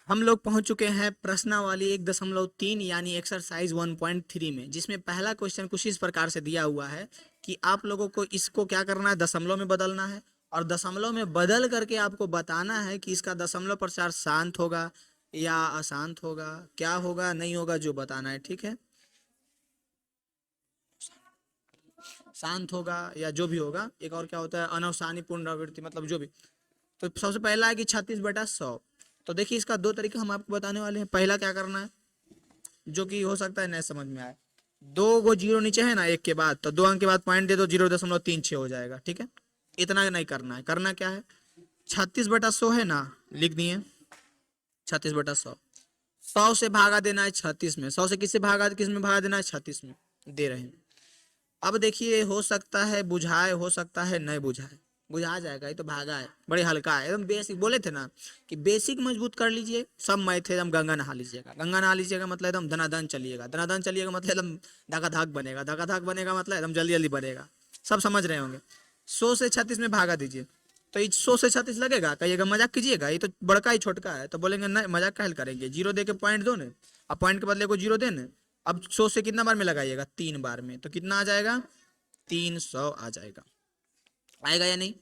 हम लोग पहुंच चुके हैं प्रश्नावली 1.3 यानी एक्सरसाइज 1.3 में, जिसमें पहला क्वेश्चन कुछ इस प्रकार से दिया हुआ है कि आप लोगों को इसको क्या करना है, दशमलव में बदलना है और दशमलव में बदल करके आपको बताना है कि इसका दशमलव प्रचार शांत होगा या अशांत होगा, क्या होगा नहीं होगा, जो बताना है। ठीक है, शांत होगा या जो भी होगा। एक और क्या होता है, अनवसानी पुनरावृत्ति, मतलब जो भी। तो सबसे पहला है कि 36/100। तो देखिए, इसका दो तरीका हम आपको बताने वाले हैं। पहला क्या करना है, जो कि हो सकता है नहीं समझ में आए, दो गो जीरो नीचे है ना एक के बाद, तो 2 अंक के बाद पॉइंट दे दो, 0.36 हो जाएगा। ठीक है, इतना नहीं करना है। करना क्या है, 36/100 है ना, लिख दिए 36/100। 100 से भागा देना है 36 में। 100 से किससे भागा, किस में भागा देना है, 36 में दे रहे हैं। अब देखिए, हो सकता है बुझाए, हो सकता है नहीं बुझाए। बुझा जाएगा, ये तो भागा है, बड़े हल्का है एकदम। बेसिक बोले थे ना कि बेसिक मजबूत कर लीजिए, सब मैथ एकदम गंगा नहा लीजिएगा। गंगा नहा लीजिएगा मतलब एकदम धनाधन चलिएगा, धनाधन चलिएगा मतलब एकदम धकाधक बनेगा, धकाधक बनेगा मतलब एकदम जल्दी जल्दी बनेगा। सब समझ रहे होंगे। 100 से 36 में भागा दीजिए, तो ये 100 से 36 लगेगा, कहिएगा मजाक कीजिएगा, ये तो बड़का ही छोटका है। तो बोलेंगे नहीं, मजाक काहे करेंगे, जीरो दे के पॉइंट दो ना, अब पॉइंट के बदले को जीरो देने। अब 100 से कितना बार में लगाइएगा, 3 बार में, तो कितना आ जाएगा, 300 आ जाएगा। आएगा या नहीं,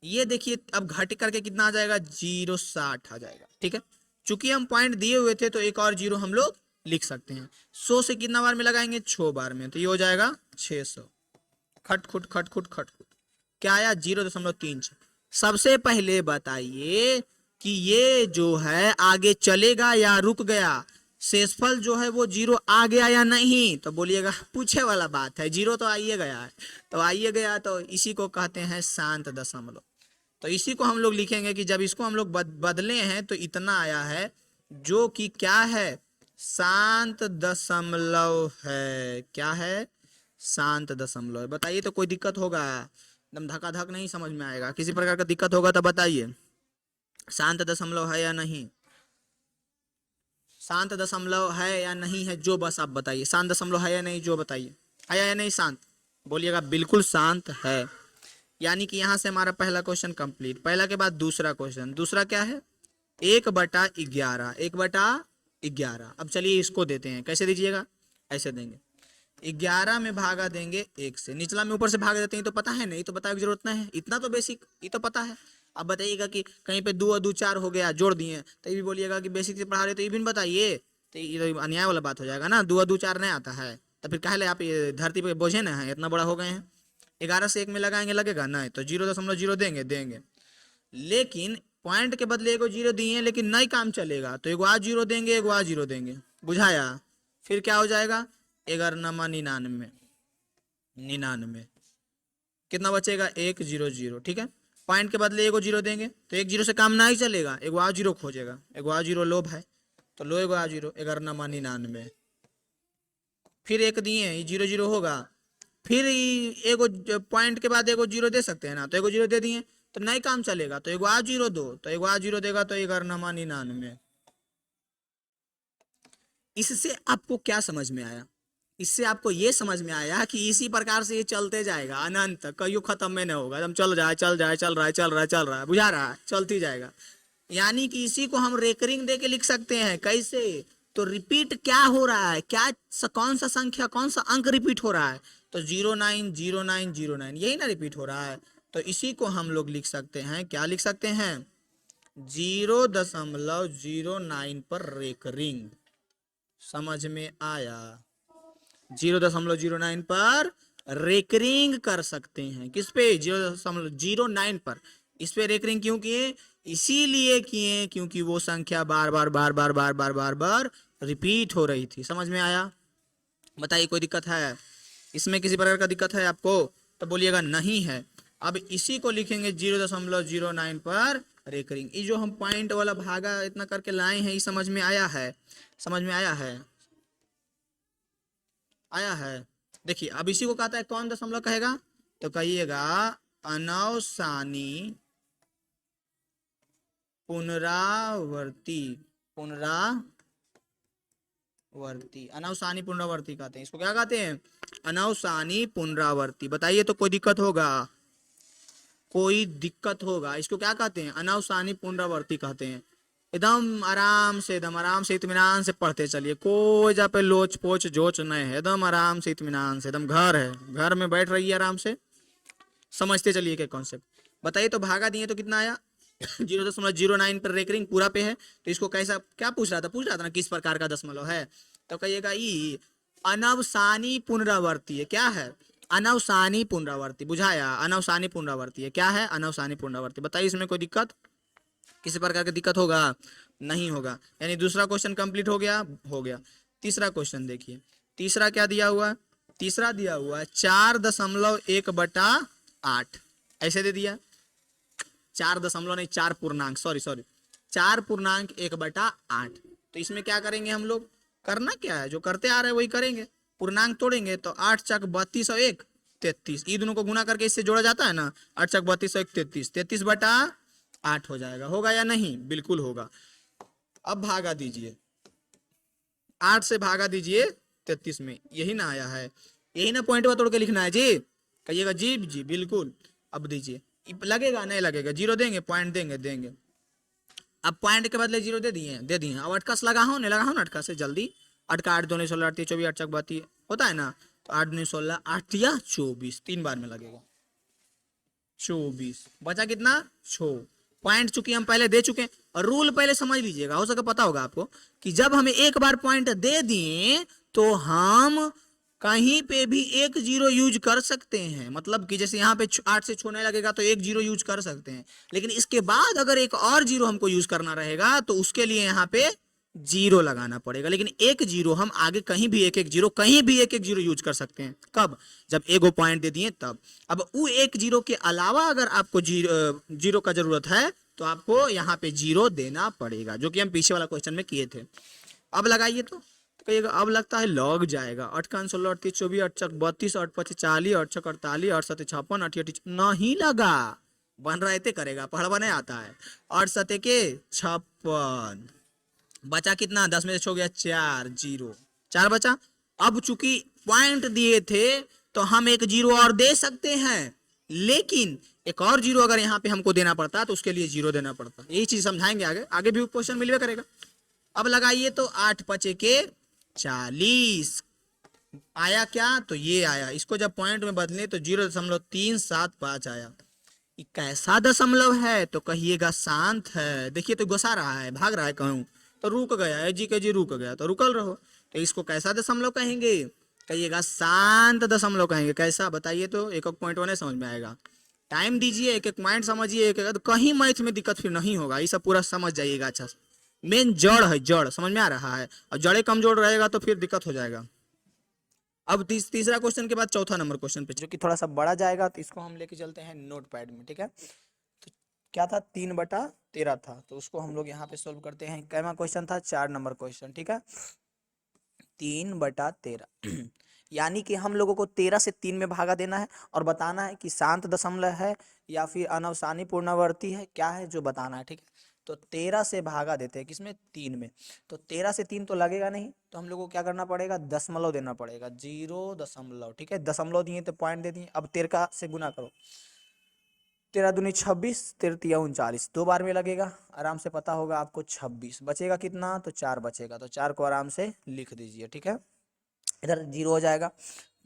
ये देखिए। अब घट करके कितना आ जाएगा, 0.60 आ जाएगा। ठीक है, चूंकि हम पॉइंट दिए हुए थे तो एक और जीरो हम लोग लिख सकते हैं। 100 से कितना बार में लगाएंगे, 6 बार में, तो ये हो जाएगा 600। खटखुट खटखुट खटखुट, क्या आया, 0.36। सबसे पहले बताइए कि ये जो है आगे चलेगा या रुक गया, शेषफल जो है वो जीरो आ गया या नहीं। तो बोलिएगा पूछे वाला बात है, जीरो तो आइए गया है। तो आइए गया, तो इसी को कहते हैं शांत दशमलव। तो इसी को हम लोग लिखेंगे कि जब इसको हम लोग बदले हैं तो इतना आया है, जो कि क्या है, शांत दशमलव है। क्या है, शांत दशमलव है। बताइए, तो कोई दिक्कत होगा, एकदम धक्का धक नहीं समझ में आएगा, किसी प्रकार का दिक्कत होगा तो बताइए। शांत दशमलव है या नहीं, शांत दशमलव है या नहीं है, जो बस आप बताइए। शांत दशमलव है या नहीं, जो बताइए, है या नहीं शांत, बोलिएगा बिल्कुल शांत है। यानी कि यहां से हमारा पहला क्वेश्चन कंप्लीट। पहला के बाद दूसरा क्वेश्चन, दूसरा क्या है, 1/11, 1/11। अब चलिए इसको देते हैं, कैसे दीजिएगा, ऐसे देंगे, 11 में भागा देंगे 1 से, निचला में ऊपर से भाग देते हैं, तो पता है नहीं, तो बताने की जरूरत नहीं है, इतना तो बेसिक ये तो पता है। अब बताइएगा कि कहीं पे 2 और 2 4 हो गया, जोड़ दिए, तो ये भी बोलिएगा कि बेसिक से पढ़ा रहे, तो ये भी बताइए। तो ये तो अन्याय वाला बात हो जाएगा ना, 2 और 2 4 नहीं आता है, तो फिर काहे आप ये धरती पे बोझे ना है, इतना बड़ा हो गए हैं। 11 से 1 में लगाएंगे, लगेगा नहीं, तो 0.0 देंगे देंगे। लेकिन पॉइंट के बदले एगो जीरो दिए, लेकिन नहीं काम चलेगा, तो एगो आज जीरो देंगे, एगो आज जीरो देंगे, बुझाया। फिर क्या हो जाएगा, 11×99, 99, कितना बचेगा, 100। ठीक है, पॉइंट के बदले एगो जीरो देंगे, तो एक जीरो से काम नहीं चलेगा, एगो आ जीरो खोजेगा, एगो आ जीरो लोभ है, तो लो एगो आ जीरो, 11×99। फिर एक दिए, ये 0 0 होगा। फिर एगो पॉइंट के बाद एगो जीरो दे सकते हैं ना, तो एगो जीरो दे दिए, तो नहीं काम चलेगा, तो एगो आ जीरो दो, तो एगो आ जीरो देगा, तो 11×99। इससे आपको क्या समझ में आया, इससे आपको ये समझ में आया कि इसी प्रकार से ये चलते जाएगा अनंत तक, कहीं खत्म में नहीं होगा, एकदम चल रहा है चल रहा है चल रहा है चल रहा है चल रहा है, बुझा रहा है, चलती जाएगा। यानी कि इसी को हम रेकरिंग दे के लिख सकते हैं, कैसे, तो रिपीट क्या हो रहा है, क्या कौन सा संख्या, कौन सा अंक रिपीट हो रहा है, तो 090909, यही ना रिपीट हो रहा है। तो इसी को हम लोग लिख सकते हैं, क्या लिख सकते हैं, 0.09 पर रेकरिंग। समझ में आया, 0.09 पर रेकरिंग कर सकते हैं, किस पे, 0.09 पर। इस पे रेकरिंग क्यों किए, इसीलिए किए क्योंकि वो संख्या बार बार बार बार बार बार बार बार रिपीट हो रही थी। समझ में आया, बताइए कोई दिक्कत है इसमें, किसी प्रकार का दिक्कत है आपको, तो बोलिएगा नहीं है। अब इसी को लिखेंगे 0.09 पर रेकरिंग। ये जो हम पॉइंट वाला भागा इतना करके लाए हैं, ये समझ में आया है, समझ में आया है, आया है। देखिए, अब इसी को कहता है, कौन दशमलव कहेगा, तो कहिएगा अनवसानी पुनरावर्ती, पुनरावर्ती, अनवसानी पुनरावर्ती कहते हैं इसको, क्या कहते हैं, अनवसानी पुनरावर्ती। बताइए, तो कोई दिक्कत होगा, कोई दिक्कत होगा, इसको क्या कहते हैं, अनवसानी पुनरावर्ती कहते हैं। एकदम आराम से इत्मीनान से पढ़ते चलिए, कोई जा पे लोच पोच जोच नहीं है, एकदम आराम से इत्मीनान से, एकदम घर है, घर में बैठ रही है आराम से, समझते चलिए क्या कॉन्सेप्ट। बताइए तो भागा दिए तो कितना आया 0.09 पर रेकरिंग पूरा पे है, तो इसको कैसा क्या पूछ रहा था ना किस प्रकार का दशमलव है, तो कहिएगा ई अनवसानी पुनरावर्ती है। क्या है? अनवसानी पुनरावर्ती, बुझाया? अनवसानी पुनरावर्ती है। क्या है? अनवसानी पुनरावर्ती। बताइए इसमें कोई दिक्कत, किसी प्रकार की दिक्कत होगा? नहीं होगा। यानी दूसरा क्वेश्चन कंप्लीट हो गया। हो गया। तीसरा क्वेश्चन देखिए, तीसरा क्या दिया हुआ? तीसरा दिया हुआ है 4.1/8, ऐसे दे दिया। 4 दशमलव नहीं, 4 पूर्णांक, सॉरी सॉरी, 4.1/8। तो इसमें क्या करेंगे हम लोग? करना क्या है, जो करते आ रहे हैं वही करेंगे, पूर्णांक तोड़ेंगे। तो 8 चक 32 और 1 33, ये दोनों को गुना करके इससे जोड़ा जाता है ना, 8 चक 32 और 1 33, 33/8 हो जाएगा। होगा या नहीं? बिल्कुल होगा। अब भागा दीजिए, 8 से भागा दीजिए 33 में, यही ना आया है, यही ना पॉइंट तोड़ के लिखना है जी, कहिएगा जी जी बिल्कुल। अब दीजिए, लगेगा नहीं लगेगा, जीरो देंगे, पॉइंट देंगे, देंगे। अब पॉइंट के बदले जीरो दे दिए, दे दिए। अब अटकस लगा हो, नहीं लगा हो ना अटका से जल्दी, अटका 8 2 16 8 24 8 चक 32 होता है ना, तो 8 2 16 8 या 24, 3 बार में लगेगा 24, बचा कितना? 6 पॉइंट। चूंकि हम पहले दे चुके हैं, और रूल पहले समझ लीजिएगा, हो सके पता होगा आपको कि जब हमें एक बार पॉइंट दे दिए तो हम कहीं पे भी एक जीरो यूज कर सकते हैं। मतलब कि जैसे यहाँ पे 8 से छोड़ने लगेगा तो एक जीरो यूज कर सकते हैं, लेकिन इसके बाद अगर एक और जीरो हमको यूज करना रहेगा तो उसके लिए यहाँ पे जीरो लगाना पड़ेगा। लेकिन एक जीरो हम आगे कहीं भी एक एक जीरो, कहीं भी एक एक जीरो यूज कर सकते हैं। कब? जब एगो पॉइंट दे दिए तब। अब वो एक जीरो के अलावा अगर आपको जीरो का जरूरत है तो आपको यहाँ पे जीरो देना पड़ेगा, जो कि हम पीछे वाला क्वेश्चन में किए थे। अब लगाइए तो कहिएगा, अब लगता है लग जाएगा। 8 का 16 38 24 8 चक 32 8 5 40 8 छक 48 8 7 56 8 8 नहीं लगा, बन रहा है करेगा, पढ़वा नहीं आता है। 8 7 के 56, बचा कितना? 10 में से छो गया 4, जीरो 4 बचा। अब चूंकि पॉइंट दिए थे तो हम एक जीरो और दे सकते हैं, लेकिन एक और जीरो अगर यहाँ पे हमको देना पड़ता तो उसके लिए जीरो देना पड़ता। यही चीज समझाएंगे आगे, आगे भी क्वेश्चन मिलवे करेगा। अब लगाइए तो 8 5 के 40 आया क्या? तो ये आया। इसको जब पॉइंट में बदले तो 0.375 आया। ये कैसा दशमलव है? तो कहिएगा शांत है। देखिए तो गुस्सा रहा है, भाग रहा है कहूं तो रुक गया है जी, के जी रुक गया तो रुकल रहो। तो इसको कैसा दशमलव कहेंगे? कहिएगा शांत दशमलव कहेंगे। कैसा बताइए तो, एक एक पॉइंट नहीं समझ में आएगा। टाइम दीजिए, एक एक पॉइंट समझिए, एक एक, तो कहीं मैथ में दिक्कत फिर नहीं होगा। ये सब पूरा समझ जाइएगा अच्छा से। मेन जड़ है, जड़ समझ में आ रहा है, और जड़े कमजोर रहेगा तो फिर दिक्कत हो जाएगा। अब तीसरा क्वेश्चन के बाद चौथा नंबर क्वेश्चन पे, जो कि थोड़ा सा बड़ा जाएगा, तो इसको हम लेके चलते हैं नोट पैड में, ठीक है। तो क्या था? 3/13 था, तो उसको हम लोग यहाँ पे सोल्व करते हैं। कैमा क्वेश्चन था? 4 नंबर क्वेश्चन, ठीक है। 3/13 यानी कि हम लोगों को 13 से 3 में भागा देना है और बताना है कि शांत दशमलव है या फिर अनवसानी पूर्णावर्ती है, क्या है जो बताना है, ठीक है। तो 13 से भागा देते हैं किसमें? 3 में। तो 13 से 3 तो लगेगा नहीं, तो हम लोग को क्या करना पड़ेगा? दशमलव देना पड़ेगा, 0 दशमलव, ठीक है। दशमलव दिए तो पॉइंट दे दिए। अब 13 से गुना करो, 13 दूनी 26, 13 तिया 39, 2 बार में लगेगा, आराम से पता होगा आपको। 26 बचेगा कितना? तो 4 बचेगा, तो 4 को आराम से लिख दीजिए, ठीक है। इधर जीरो हो जाएगा।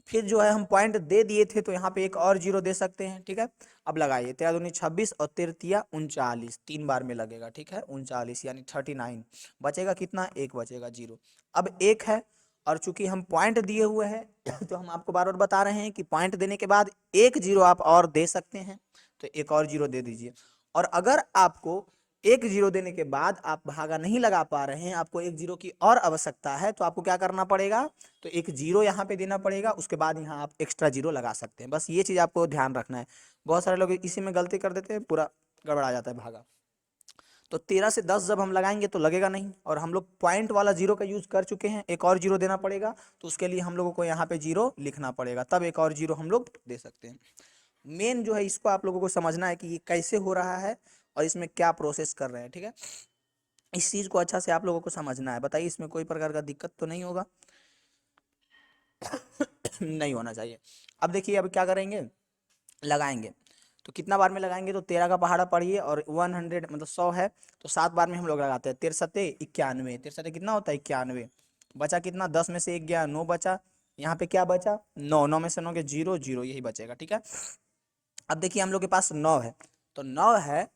फिर जो है हम पॉइंट दे दिए थे तो यहाँ पे एक और जीरो दे सकते हैं, ठीक है। अब लगाइए, 13 दूनी 26 और 13 तिया 39, 3 बार में लगेगा, ठीक है। 39 यानी 39, बचेगा कितना? 1 बचेगा, जीरो। अब 1 है, और चूंकि हम पॉइंट दिए हुए हैं तो हम आपको बार बार बता रहे हैं कि पॉइंट देने के बाद एक जीरो आप और दे सकते हैं, तो एक और जीरो दे दीजिए। और अगर आपको एक जीरो देने के बाद आप भागा नहीं लगा पा रहे हैं, आपको एक जीरो की और आवश्यकता है, तो आपको क्या करना पड़ेगा? तो एक जीरो यहाँ पे देना पड़ेगा, उसके बाद यहाँ आप एक्स्ट्रा जीरो लगा सकते हैं। बस ये चीज आपको ध्यान रखना है। बहुत सारे लोग इसी में गलती कर देते हैं, पूरा गड़बड़ा जाता है भागा। तो 13 से 10 जब हम लगाएंगे तो लगेगा नहीं, और हम लोग पॉइंट वाला जीरो का यूज कर चुके हैं, एक और जीरो देना पड़ेगा, तो उसके लिए हम लोगों को यहाँ पे जीरो लिखना पड़ेगा, तब एक और जीरो हम लोग दे सकते हैं। मेन जो है इसको आप लोगों को समझना है कि ये कैसे हो रहा है और इसमें क्या प्रोसेस कर रहे हैं, ठीक है। इस चीज को अच्छा से आप लोगों को समझना है। बताइए इसमें कोई प्रकार का दिक्कत तो नहीं होगा? नहीं होना चाहिए। अब देखिए, अब क्या करेंगे? लगाएंगे। तो कितना बार में लगाएंगे, तो 13 का पहाड़ा पढ़िए और 100 मतलब 100 है तो 7 बार में हम लोग लगाते हैं। 13 91, 13 कितना होता है 91। बचा कितना, 10 में से 1 गया 9 बचा, यहाँ पे क्या बचा 9, 9 में से 9 के 0 0 यही बचेगा, ठीक है। अब देखिए हम लोग के पास 9 है, तो 9 है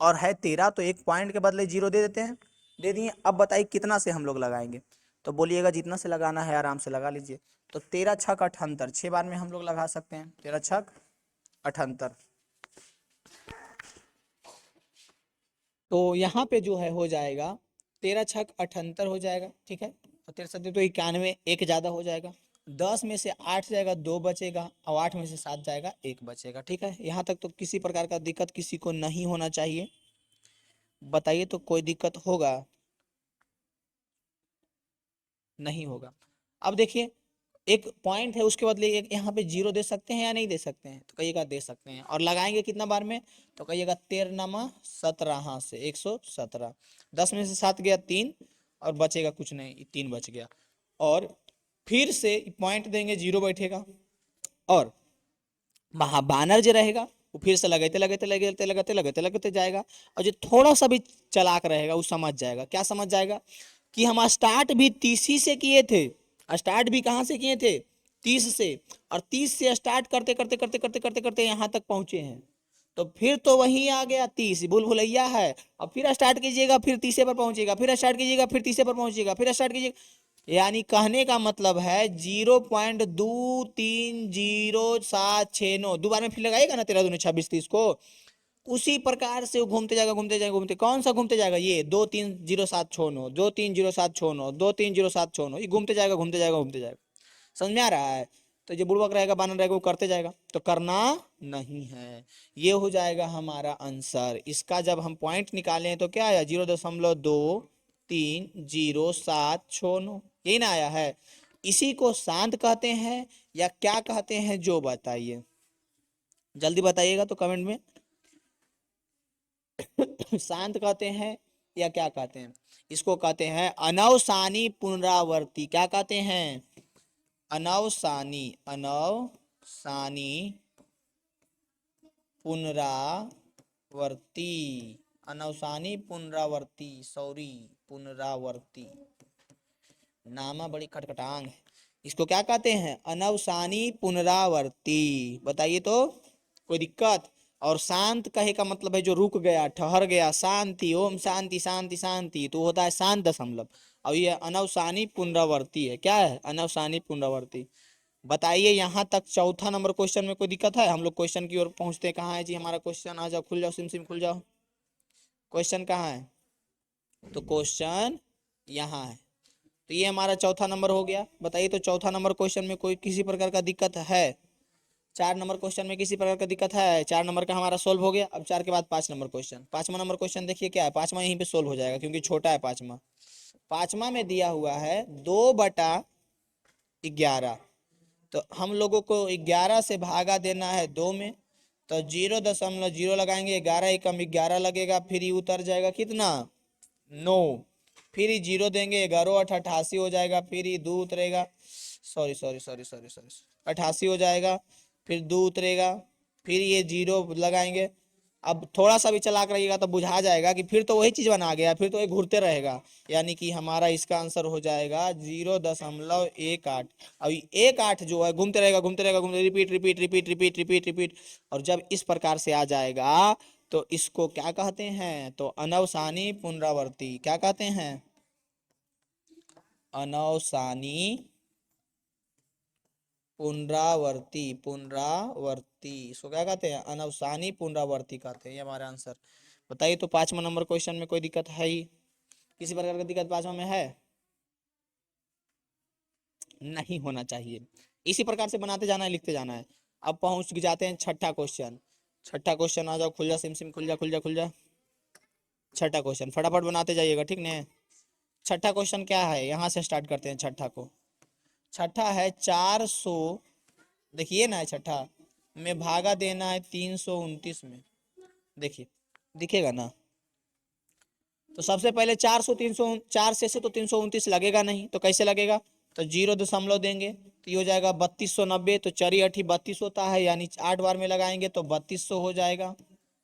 और है 13, तो एक पॉइंट के बदले 0 दे देते हैं, दे दिए। अब बताइए कितना से हम लोग लगाएंगे, तो बोलिएगा जितना से लगाना है आराम से लगा लीजिए। तो 13 छक 78, 6 बार में हम लोग लगा सकते हैं, 13 छक 78। तो यहाँ पे जो है हो जाएगा 13 छक 78 हो जाएगा, ठीक है। और 13 तो 91, एक ज़्यादा हो जाएगा। 10 में से 8 जाएगा 2 बचेगा, और 8 में से 7 जाएगा 1 बचेगा, ठीक है। यहाँ तक तो किसी प्रकार का दिक्कत किसी को नहीं होना चाहिए। बताइए तो कोई दिक्कत होगा? नहीं होगा। अब देखिए एक पॉइंट है उसके बदले एक यहाँ पे 0 दे सकते हैं या नहीं दे सकते हैं, तो कहिएगा दे सकते हैं। और लगाएंगे कितना बार में, तो कहिएगा 13 17, हाँ से 117। 10 में से 7 गया 3 और बचेगा कुछ नहीं, 3 बच गया। और फिर से पॉइंट देंगे 0 बैठेगा, और बानर जो रहेगा वो फिर से लगाते लगाते लगाते लगाते लगाते लगाते जाएगा। और जो थोड़ा सा भी चालाक रहेगा वो समझ जाएगा, क्या समझ जाएगा कि हम स्टार्ट भी 30 ही से किए थे। स्टार्ट भी कहाँ से किए थे, 30 से, और 30 से स्टार्ट करते करते करते करते करते करते यहाँ तक पहुंचे हैं। तो फिर तो वही आ गया 30, भूल भुलैया है। अब फिर स्टार्ट कीजिएगा, फिर 30 पर पहुंचेगा, फिर स्टार्ट कीजिएगा, फिर 30 पर पहुंचेगा, फिर स्टार्ट कीजिएगा। यानी कहने का मतलब है 0.230769 दो बार में फिर लगाएगा ना, 13 दूनी 26 30 को, उसी प्रकार से वो घूमते जाएगा घूमते जाएगा घूमते। कौन सा घूमते जाएगा, ये 230769 230769 230769, ये घूमते जाएगा घूमते जाएगा घूमते जाएगा। समझ में आ रहा है? तो जो बुड़बक रहेगा बानर रहेगा वो करते जाएगा, तो करना नहीं है। ये हो जाएगा हमारा आंसर। इसका जब हम पॉइंट निकालें तो क्या आया, 0.230769, यही ना आया है। इसी को शांत कहते हैं या क्या कहते हैं, जो बताइए, जल्दी बताइएगा तो कमेंट में। शांत कहते हैं या क्या कहते हैं? इसको कहते हैं अनवसानी पुनरावर्ती। क्या कहते हैं? अनवसानी, अनवसानी पुनरावर्ती, अनवसानी पुनरावर्ती, सॉरी पुनरावर्ती, नामा बड़ी खटखटांग है। इसको क्या कहते हैं? अनवसानी पुनरावर्ती। बताइए तो कोई दिक्कत? और शांत कहे का मतलब है जो रुक गया, ठहर गया, शांति, ओम शांति शांति शांति, तो होता है शांत दशमलव। और ये अनवसानी पुनरावर्ती है। क्या है? अनवसानी पुनरावर्ती। बताइए यहाँ तक चौथा नंबर क्वेश्चन में कोई दिक्कत है? हम लोग क्वेश्चन की ओर पहुंचते, कहाँ है जी हमारा क्वेश्चन? आ जाओ, खुल जाओ, सिम सिम खुल जाओ। क्वेश्चन कहाँ है? तो क्वेश्चन यहाँ है। तो ये हमारा चौथा नंबर हो गया। बताइए तो चौथा नंबर क्वेश्चन में कोई किसी प्रकार का दिक्कत है? 4 नंबर क्वेश्चन में किसी प्रकार का दिक्कत है? 4 नंबर का हमारा सोल्व हो गया। अब 4 के बाद 5 नंबर क्वेश्चन। 5वां नंबर क्वेश्चन देखिए क्या है, 5वां यहीं पे सोल्व हो जाएगा क्योंकि छोटा है 5वां। 5वां में दिया हुआ है 2/11, तो हम लोगों को 11 से भागा देना है 2 में, तो 0.0 लगाएंगे, 11 एकम 11 लगेगा, फिर ये उतर जाएगा कितना 9, फिर ये 0 देंगे, 11 8 88 हो जाएगा, फिर ये 2 उतरेगा, sorry sorry sorry sorry sorry 88 हो जाएगा, फिर 2 उतरेगा, फिर ये 0 लगाएंगे। अब थोड़ा सा भी चलाक रहिएगा तो बुझा जाएगा कि फिर तो वही चीज बना गया, फिर तो ये घूरते रहेगा। यानी कि हमारा इसका आंसर हो जाएगा 0.18। अब 18 जो है घूमते रहेगा घूमते रहेगा घूमते, repeat repeat repeat repeat repeat repeat. और जब इस प्रकार से आ जाएगा तो इसको क्या कहते हैं? तो अनवसानी पुनरावर्ती। क्या कहते हैं? अनवसानी पुनरावर्ती, पुनरावर्ती, इसको क्या कहते हैं? अनवसानी पुनरावर्ती कहते हैं। ये हमारा आंसर। बताइए तो 5वां नंबर क्वेश्चन में कोई दिक्कत है ही? किसी प्रकार की दिक्कत 5वां में है? नहीं होना चाहिए। इसी प्रकार से बनाते जाना है, लिखते जाना है। अब पहुंच जाते हैं छठा क्वेश्चन। छठा क्वेश्चन आ जाओ, खुल जा सिम सिम, खुल जा खुल जा खुल जा। छठा क्वेश्चन फटाफट बनाते जाइएगा, ठीक न? छठा क्वेश्चन क्या है, यहाँ से स्टार्ट करते हैं छठा को। छठा है 400, देखिए ना, छठा में भागा देना है 329 में। देखिए दिखेगा ना? तो सबसे पहले 400 300, 4 से तो 329 लगेगा नहीं, तो कैसे लगेगा? तो 0 दशमलव देंगे तो ये हो जाएगा 3290। तो चरी अठी 32 होता है, यानी 8 बार में लगाएंगे तो 3200 हो जाएगा।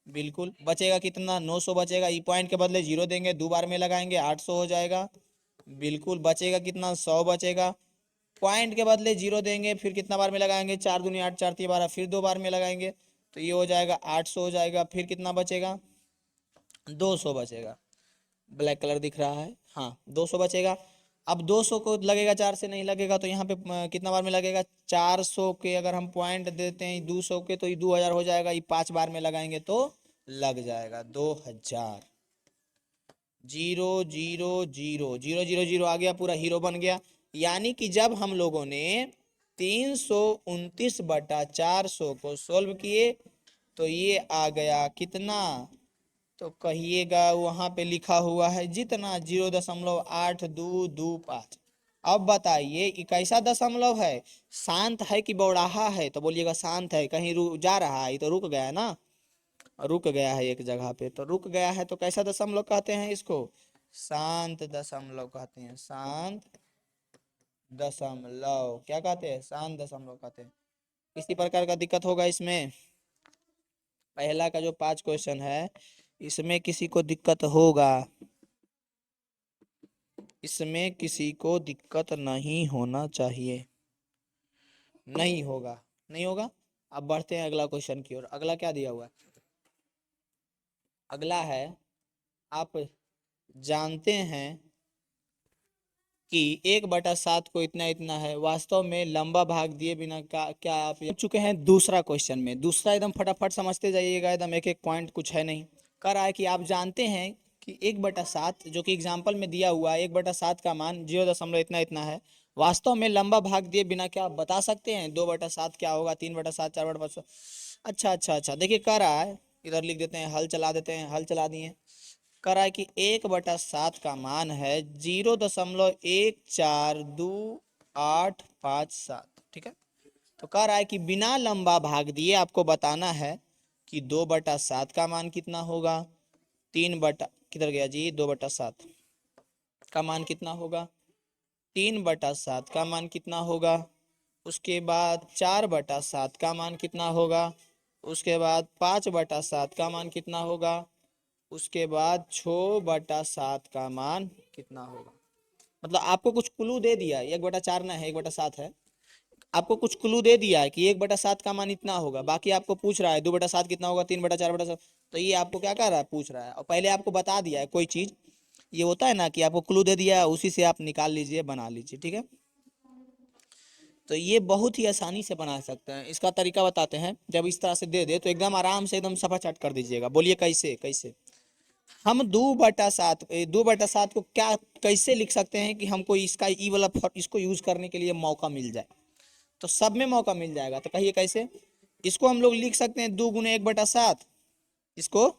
बिल्कुल बचेगा कितना, 900 बचेगा। ई पॉइंट के बदले 0 देंगे, 2 बार में लगाएंगे 800 हो जाएगा। बिल्कुल बचेगा कितना, 100 बचेगा। पॉइंट के बदले 0 देंगे, फिर कितना बार में लगाएंगे, 4 दूनी 8, 4 12, फिर 2 बार में लगाएंगे तो ये हो जाएगा 800 हो जाएगा। फिर कितना बचेगा, 200 बचेगा। ब्लैक कलर दिख रहा है, हाँ 200 बचेगा। अब 200 को लगेगा, 4 से नहीं लगेगा, तो यहाँ पे कितना बार में लगेगा, 400 के अगर हम पॉइंट देते हैं 200 के तो ये 2000 हो जाएगा। ये 5 बार में लगाएंगे तो लग जाएगा 2000। 0 0 0 0 0 0 आ गया, पूरा हीरो बन गया। यानी कि जब हम लोगों ने 329/400 को सोल्व किए तो ये आ गया कितना, तो कहिएगा वहां पे लिखा हुआ है जितना, 0.8225। अब बताइए ये कैसा दशमलव है, शांत है कि बौड़ाहा है, तो बोलिएगा शांत है। कहीं जा रहा है तो रुक गया ना, रुक गया है एक जगह पे, तो रुक गया है तो कैसा दशमलव कहते हैं इसको, शांत दशमलव कहते हैं। शांत दशमलव क्या कहते हैं, शांत दशमलव कहते हैं। किसी प्रकार का दिक्कत होगा इसमें, पहला का जो 5 क्वेश्चन है इसमें किसी को दिक्कत होगा, इसमें किसी को दिक्कत नहीं होना चाहिए, नहीं होगा, नहीं होगा। अब बढ़ते हैं अगला क्वेश्चन की ओर। अगला क्या दिया हुआ है, अगला है, आप जानते हैं कि 1/7 को इतना इतना है, वास्तव में लंबा भाग दिए बिना का क्या आप चुके हैं दूसरा क्वेश्चन में। दूसरा एकदम फटाफट समझते जाइएगा, एकदम एक एक पॉइंट, कुछ है नहीं। कर रहा है कि आप जानते हैं कि 1/7 जो कि एग्जाम्पल में दिया हुआ है, 1/7 का मान 0 इतना इतना है, वास्तव में लंबा भाग दिए बिना क्या आप बता सकते हैं 2/7 क्या होगा, 3/7, 4/7। अच्छा अच्छा अच्छा, देखिए कह रहा है, इधर लिख देते हैं, हल चला देते हैं, हल चला दिए। कह रहा है कि 1/7 का मान है 0.14287, ठीक है। तो कह रहा है कि बिना लंबा भाग दिए आपको बताना है कि 2/7 का मान कितना होगा, 3 बटा किधर गया जी, 2/7 का मान कितना होगा, 3/7 का मान कितना होगा, उसके बाद 4/7 का मान कितना होगा, उसके बाद 5/7 का मान कितना होगा, उसके बाद 6/7 का मान कितना होगा। मतलब आपको कुछ क्लू दे दिया है, 1/4 ना है, 1/7 है। आपको कुछ क्लू दे दिया है कि 1/7 का मान इतना होगा, बाकी आपको पूछ रहा है 2/7 कितना होगा, 3/4/7। तो ये आपको क्या कर रहा है, पूछ रहा है, और पहले आपको बता दिया है कोई चीज। ये होता है ना कि आपको क्लू दे दिया है, उसी से आप निकाल लीजिए, बना लीजिए, ठीक है। तो ये बहुत ही आसानी से बना सकते हैं। इसका तरीका बताते हैं, जब इस तरह से दे दे तो एकदम आराम से एकदम सफा चट कर दीजिएगा। बोलिए कैसे, कैसे हम 2/7 को क्या कैसे लिख सकते हैं कि हमको इसका ई वाला इसको यूज करने के लिए मौका मिल जाए, तो सब में मौका मिल जाएगा। तो कहिए कैसे, इसको हम लोग लिख सकते हैं 2 गुने 1/7। इसको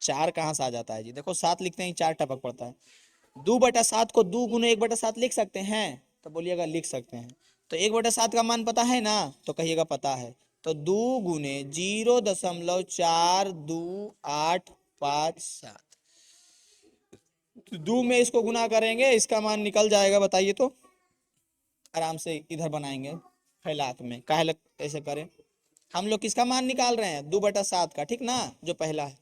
4 कहाँ से आ जाता है जी, देखो 7 लिखते हैं 4 टपक पड़ता है। 2/7 को 2 गुने 1/7 लिख सकते हैं, तो बोलिएगा लिख सकते हैं। तो 1/7 का मान पता है ना, तो कहिएगा पता है। तो 2 गुने 0.4287, 2 में इसको गुना करेंगे, इसका मान निकल जाएगा। बताइए तो, आराम से इधर बनाएंगे फैलाक में, काहे ऐसे करें, हम लोग किसका मान निकाल रहे हैं, 2/7 का, ठीक ना, जो पहला है।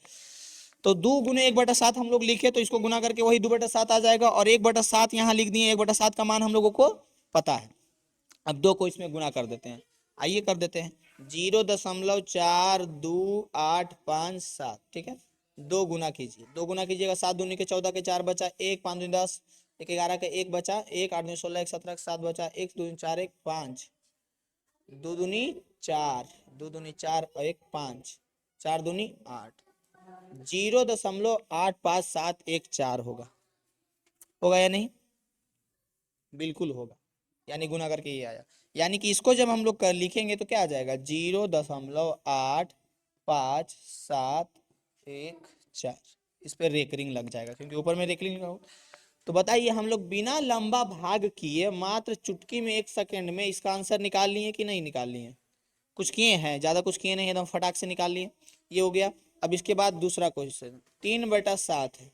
तो 2 गुने 1/7 हम लोग लिखे तो इसको गुना करके वही 2/7 आ जाएगा, और 1/7 यहाँ लिख दिए, 1/7 का मान हम लोगों को पता है। अब 2 को इसमें गुना कर देते हैं, आइए कर देते हैं, 0.4287, ठीक है। 2 गुना कीजिए, 2 गुना कीजिएगा, 7 दूनी के 14 के 4 बचा, 1 5 दूनी 10, 1 11 के 1 बचा, 1 8 दूनी 16, 1 17 के 7 बचा, 1 दूनी 4 1 5, 2 दूनी 4, 2 दूनी 4 और 1 5, 4 दूनी 8, 0.85714 होगा, होगा या नहीं, बिल्कुल होगा। यानी गुना करके ये आया, यानी कि इसको जब हम लोग कर लिखेंगे तो क्या आ जाएगा, 0.85714। इस पर रेकरिंग लग जाएगा क्योंकि ऊपर में रेकरिंग लगा। तो बताइए हम लोग बिना लंबा भाग किए मात्र चुटकी में 1 सेकंड में इसका आंसर निकाल लिए कि नहीं निकाल लिए, कुछ किए हैं, ज्यादा कुछ किए नहीं, एकदम फटाक से निकाल लिए, ये हो गया। अब इसके बाद दूसरा क्वेश्चन 3/7 है,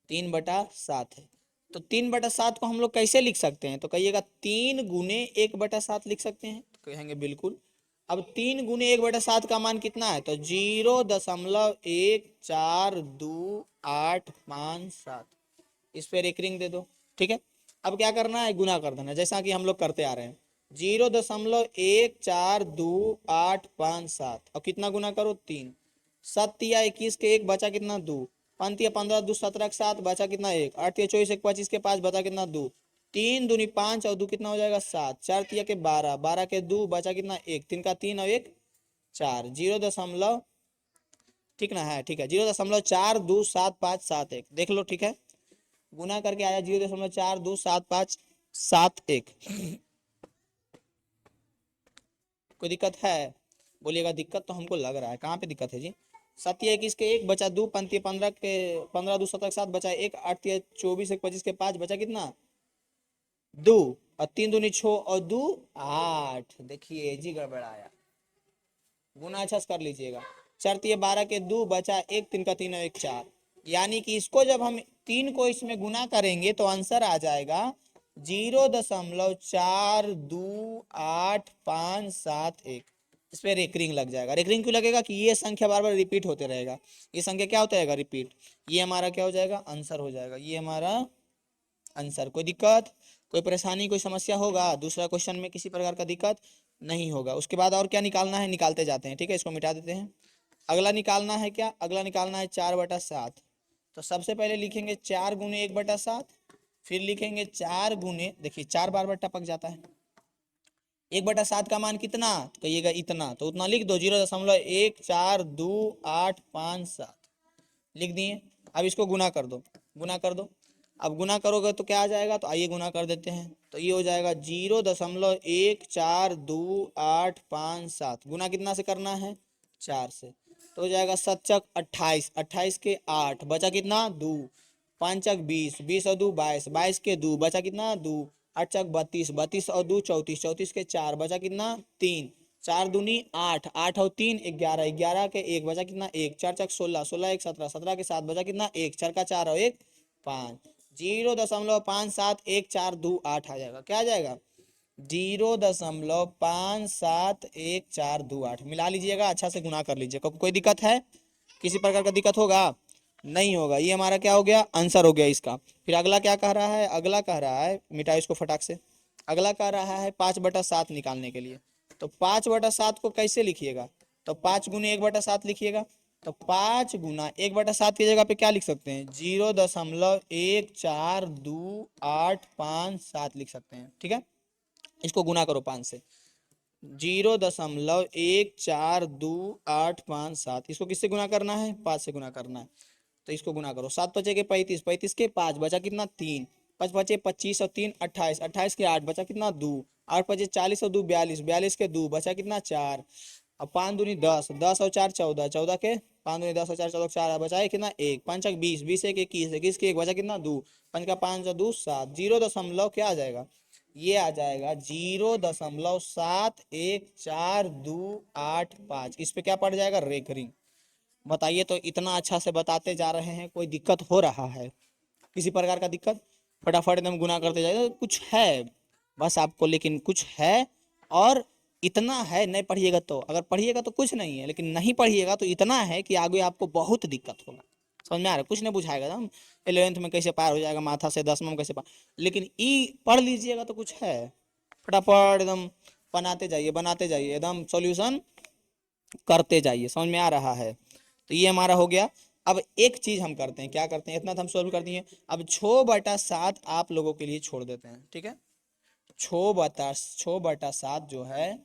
3/7 है, तो 3/7 को हम लोग कैसे लिख सकते हैं? तो कहिएगा 3 × 1/7 लिख सकते हैं, तो कहेंगे बिल्कुल। अब 3 × 1/7 का मान कितना है? तो 0.142857। इस पर एक रिंग दे दो, ठीक है। अब क्या करना है? गुना कर देना, जैसा कि हम लोग करते आ रहे हैं। 0.142857 और कितना गुना करो? 3। 7×21 के 1 बचा कितना? 2। 5×15 2 17 के 7 बचा कितना? 1। 8×24 1 25 के 5 बचा कितना? 2। 3 दूनी 5 और 2 कितना हो जाएगा? 7। 4×3 के 12 12 के 2 बचा कितना? 1। 3 का 3 और 1 4। 0 दशमलव, ठीक ना है? ठीक है, 0.427571 देख लो, ठीक है। गुना करके आया 0.427571। कोई दिक्कत है? बोलिएगा दिक्कत तो हमको लग रहा है। कहाँ पे दिक्कत है जी? 7×21 के 1 बचा 2। 5×15 के 15 2 17 के 7 बचा 1। 8×24 1 25 के 5 बचा कितना? 2। और 3 दूनी 6 और 2 8। देखिए जी गड़बड़ाया, गुना अच्छा से कर लीजिएगा। 4×3 12 के 2 बचा 1। 3 का 3 और 1 4। यानी कि इसको जब हम 3 को इसमें गुना करेंगे तो आंसर आ जाएगा 0.428571। इस पर रेकरिंग लग जाएगा। रेकरिंग क्यों लगेगा? कि ये संख्या बार बार रिपीट होते रहेगा। ये संख्या क्या होता रहेगा? रिपीट। ये हमारा क्या हो जाएगा? आंसर हो जाएगा। ये हमारा आंसर। कोई दिक्कत, कोई परेशानी, कोई समस्या होगा? दूसरा क्वेश्चन में किसी प्रकार का दिक्कत नहीं होगा। उसके बाद और क्या निकालना है? निकालते जाते हैं, ठीक है। इसको मिटा देते हैं। अगला निकालना है क्या? अगला निकालना है 4/7। तो सबसे पहले लिखेंगे 4×1/7। फिर लिखेंगे 4 देखिए 4 बार बार टपक जाता है। 1/7 का मान कितना? तो कहिएगा इतना, तो उतना लिख दो। 0.142857 लिख दिए। अब इसको गुना कर दो, गुना कर दो। अब गुना करोगे तो क्या आ जाएगा? तो आइए गुना कर देते हैं। तो ये हो जाएगा 0.142857। गुना कितना से करना है? 4 से। तो हो जाएगा 7×28 28 के 8 बचा कितना? 2। 5×20 20 और 2 22 22 के 2 बचा कितना? 2। 8×32 32 और 2 34 34 के 4 बचा कितना? 3। 4 दूनी 8 8 और 3 11 11 के 1 बचा कितना? 1। 4×16 16 1 17 17 के 7 बचा कितना? 1। 4 का 4 और 1 5। 0.571428 आ जाएगा। क्या आ जाएगा? 0.571428 मिला लीजिएगा, अच्छा से गुना कर लीजिएगा। कोई दिक्कत है? किसी प्रकार का दिक्कत होगा? नहीं होगा। ये हमारा क्या हो गया? आंसर हो गया इसका। फिर अगला क्या कह रहा है? अगला कह रहा है, मिटा इसको फटाक से। अगला कह रहा है 5/7 निकालने के लिए। तो 5/7 को कैसे लिखिएगा? तो 5×1/7 लिखिएगा। तो 5×1/7 की जगह पे क्या लिख सकते हैं? 0.142857 लिख सकते हैं, ठीक है। इसको गुना करो 5 से। 0.142857। इसको किससे गुना करना है? 5 से गुना करना है। तो इसको गुना करो। 7 बचे के 35 35 के 5 बचा कितना? 3। 5 बचे 25 और 3 28 28 के 8 बचा कितना? 2। 8 बचे 40 और 2 42 42 के 2 बचा कितना? 4। अब 5 दूनी 10 10 और 4 14 14 के 5 दूनी 10 और 4 14 4 बचा है कितना? 1। 5 20 20 1 21 21 के 1 बचा कितना? 2। 5 का 5 और 2 7। 0 दशमलव क्या आ जाएगा? ये आ जाएगा 0.714285। इस पे क्या पड़ जाएगा? रेकरिंग। बताइए तो, इतना अच्छा से बताते जा रहे हैं, कोई दिक्कत हो रहा है? किसी प्रकार का दिक्कत? फटाफट एकदम गुना करते जाइए। कुछ है बस आपको, लेकिन कुछ है। और इतना है, नहीं पढ़िएगा तो, अगर पढ़िएगा तो कुछ नहीं है, लेकिन नहीं पढ़िएगा तो इतना है कि आगे आपको बहुत दिक्कत होगा। समझ में आ रहा है? कुछ नहीं बुझाएगा। हम 11th में कैसे पार हो जाएगा माथा से, 10वीं में कैसे पार, लेकिन ई पढ़ लीजिएगा तो कुछ है। फटाफट एकदम बनाते जाइए, बनाते जाइए, एकदम सॉल्यूशन करते जाइए। समझ में आ रहा है? तो ये हमारा हो गया। अब एक चीज हम करते हैं, क्या करते हैं? इतना तो हम सोल्व कर दिए। अब 6/7 आप लोगों के लिए छोड़ देते हैं, ठीक है। 6/7 जो है,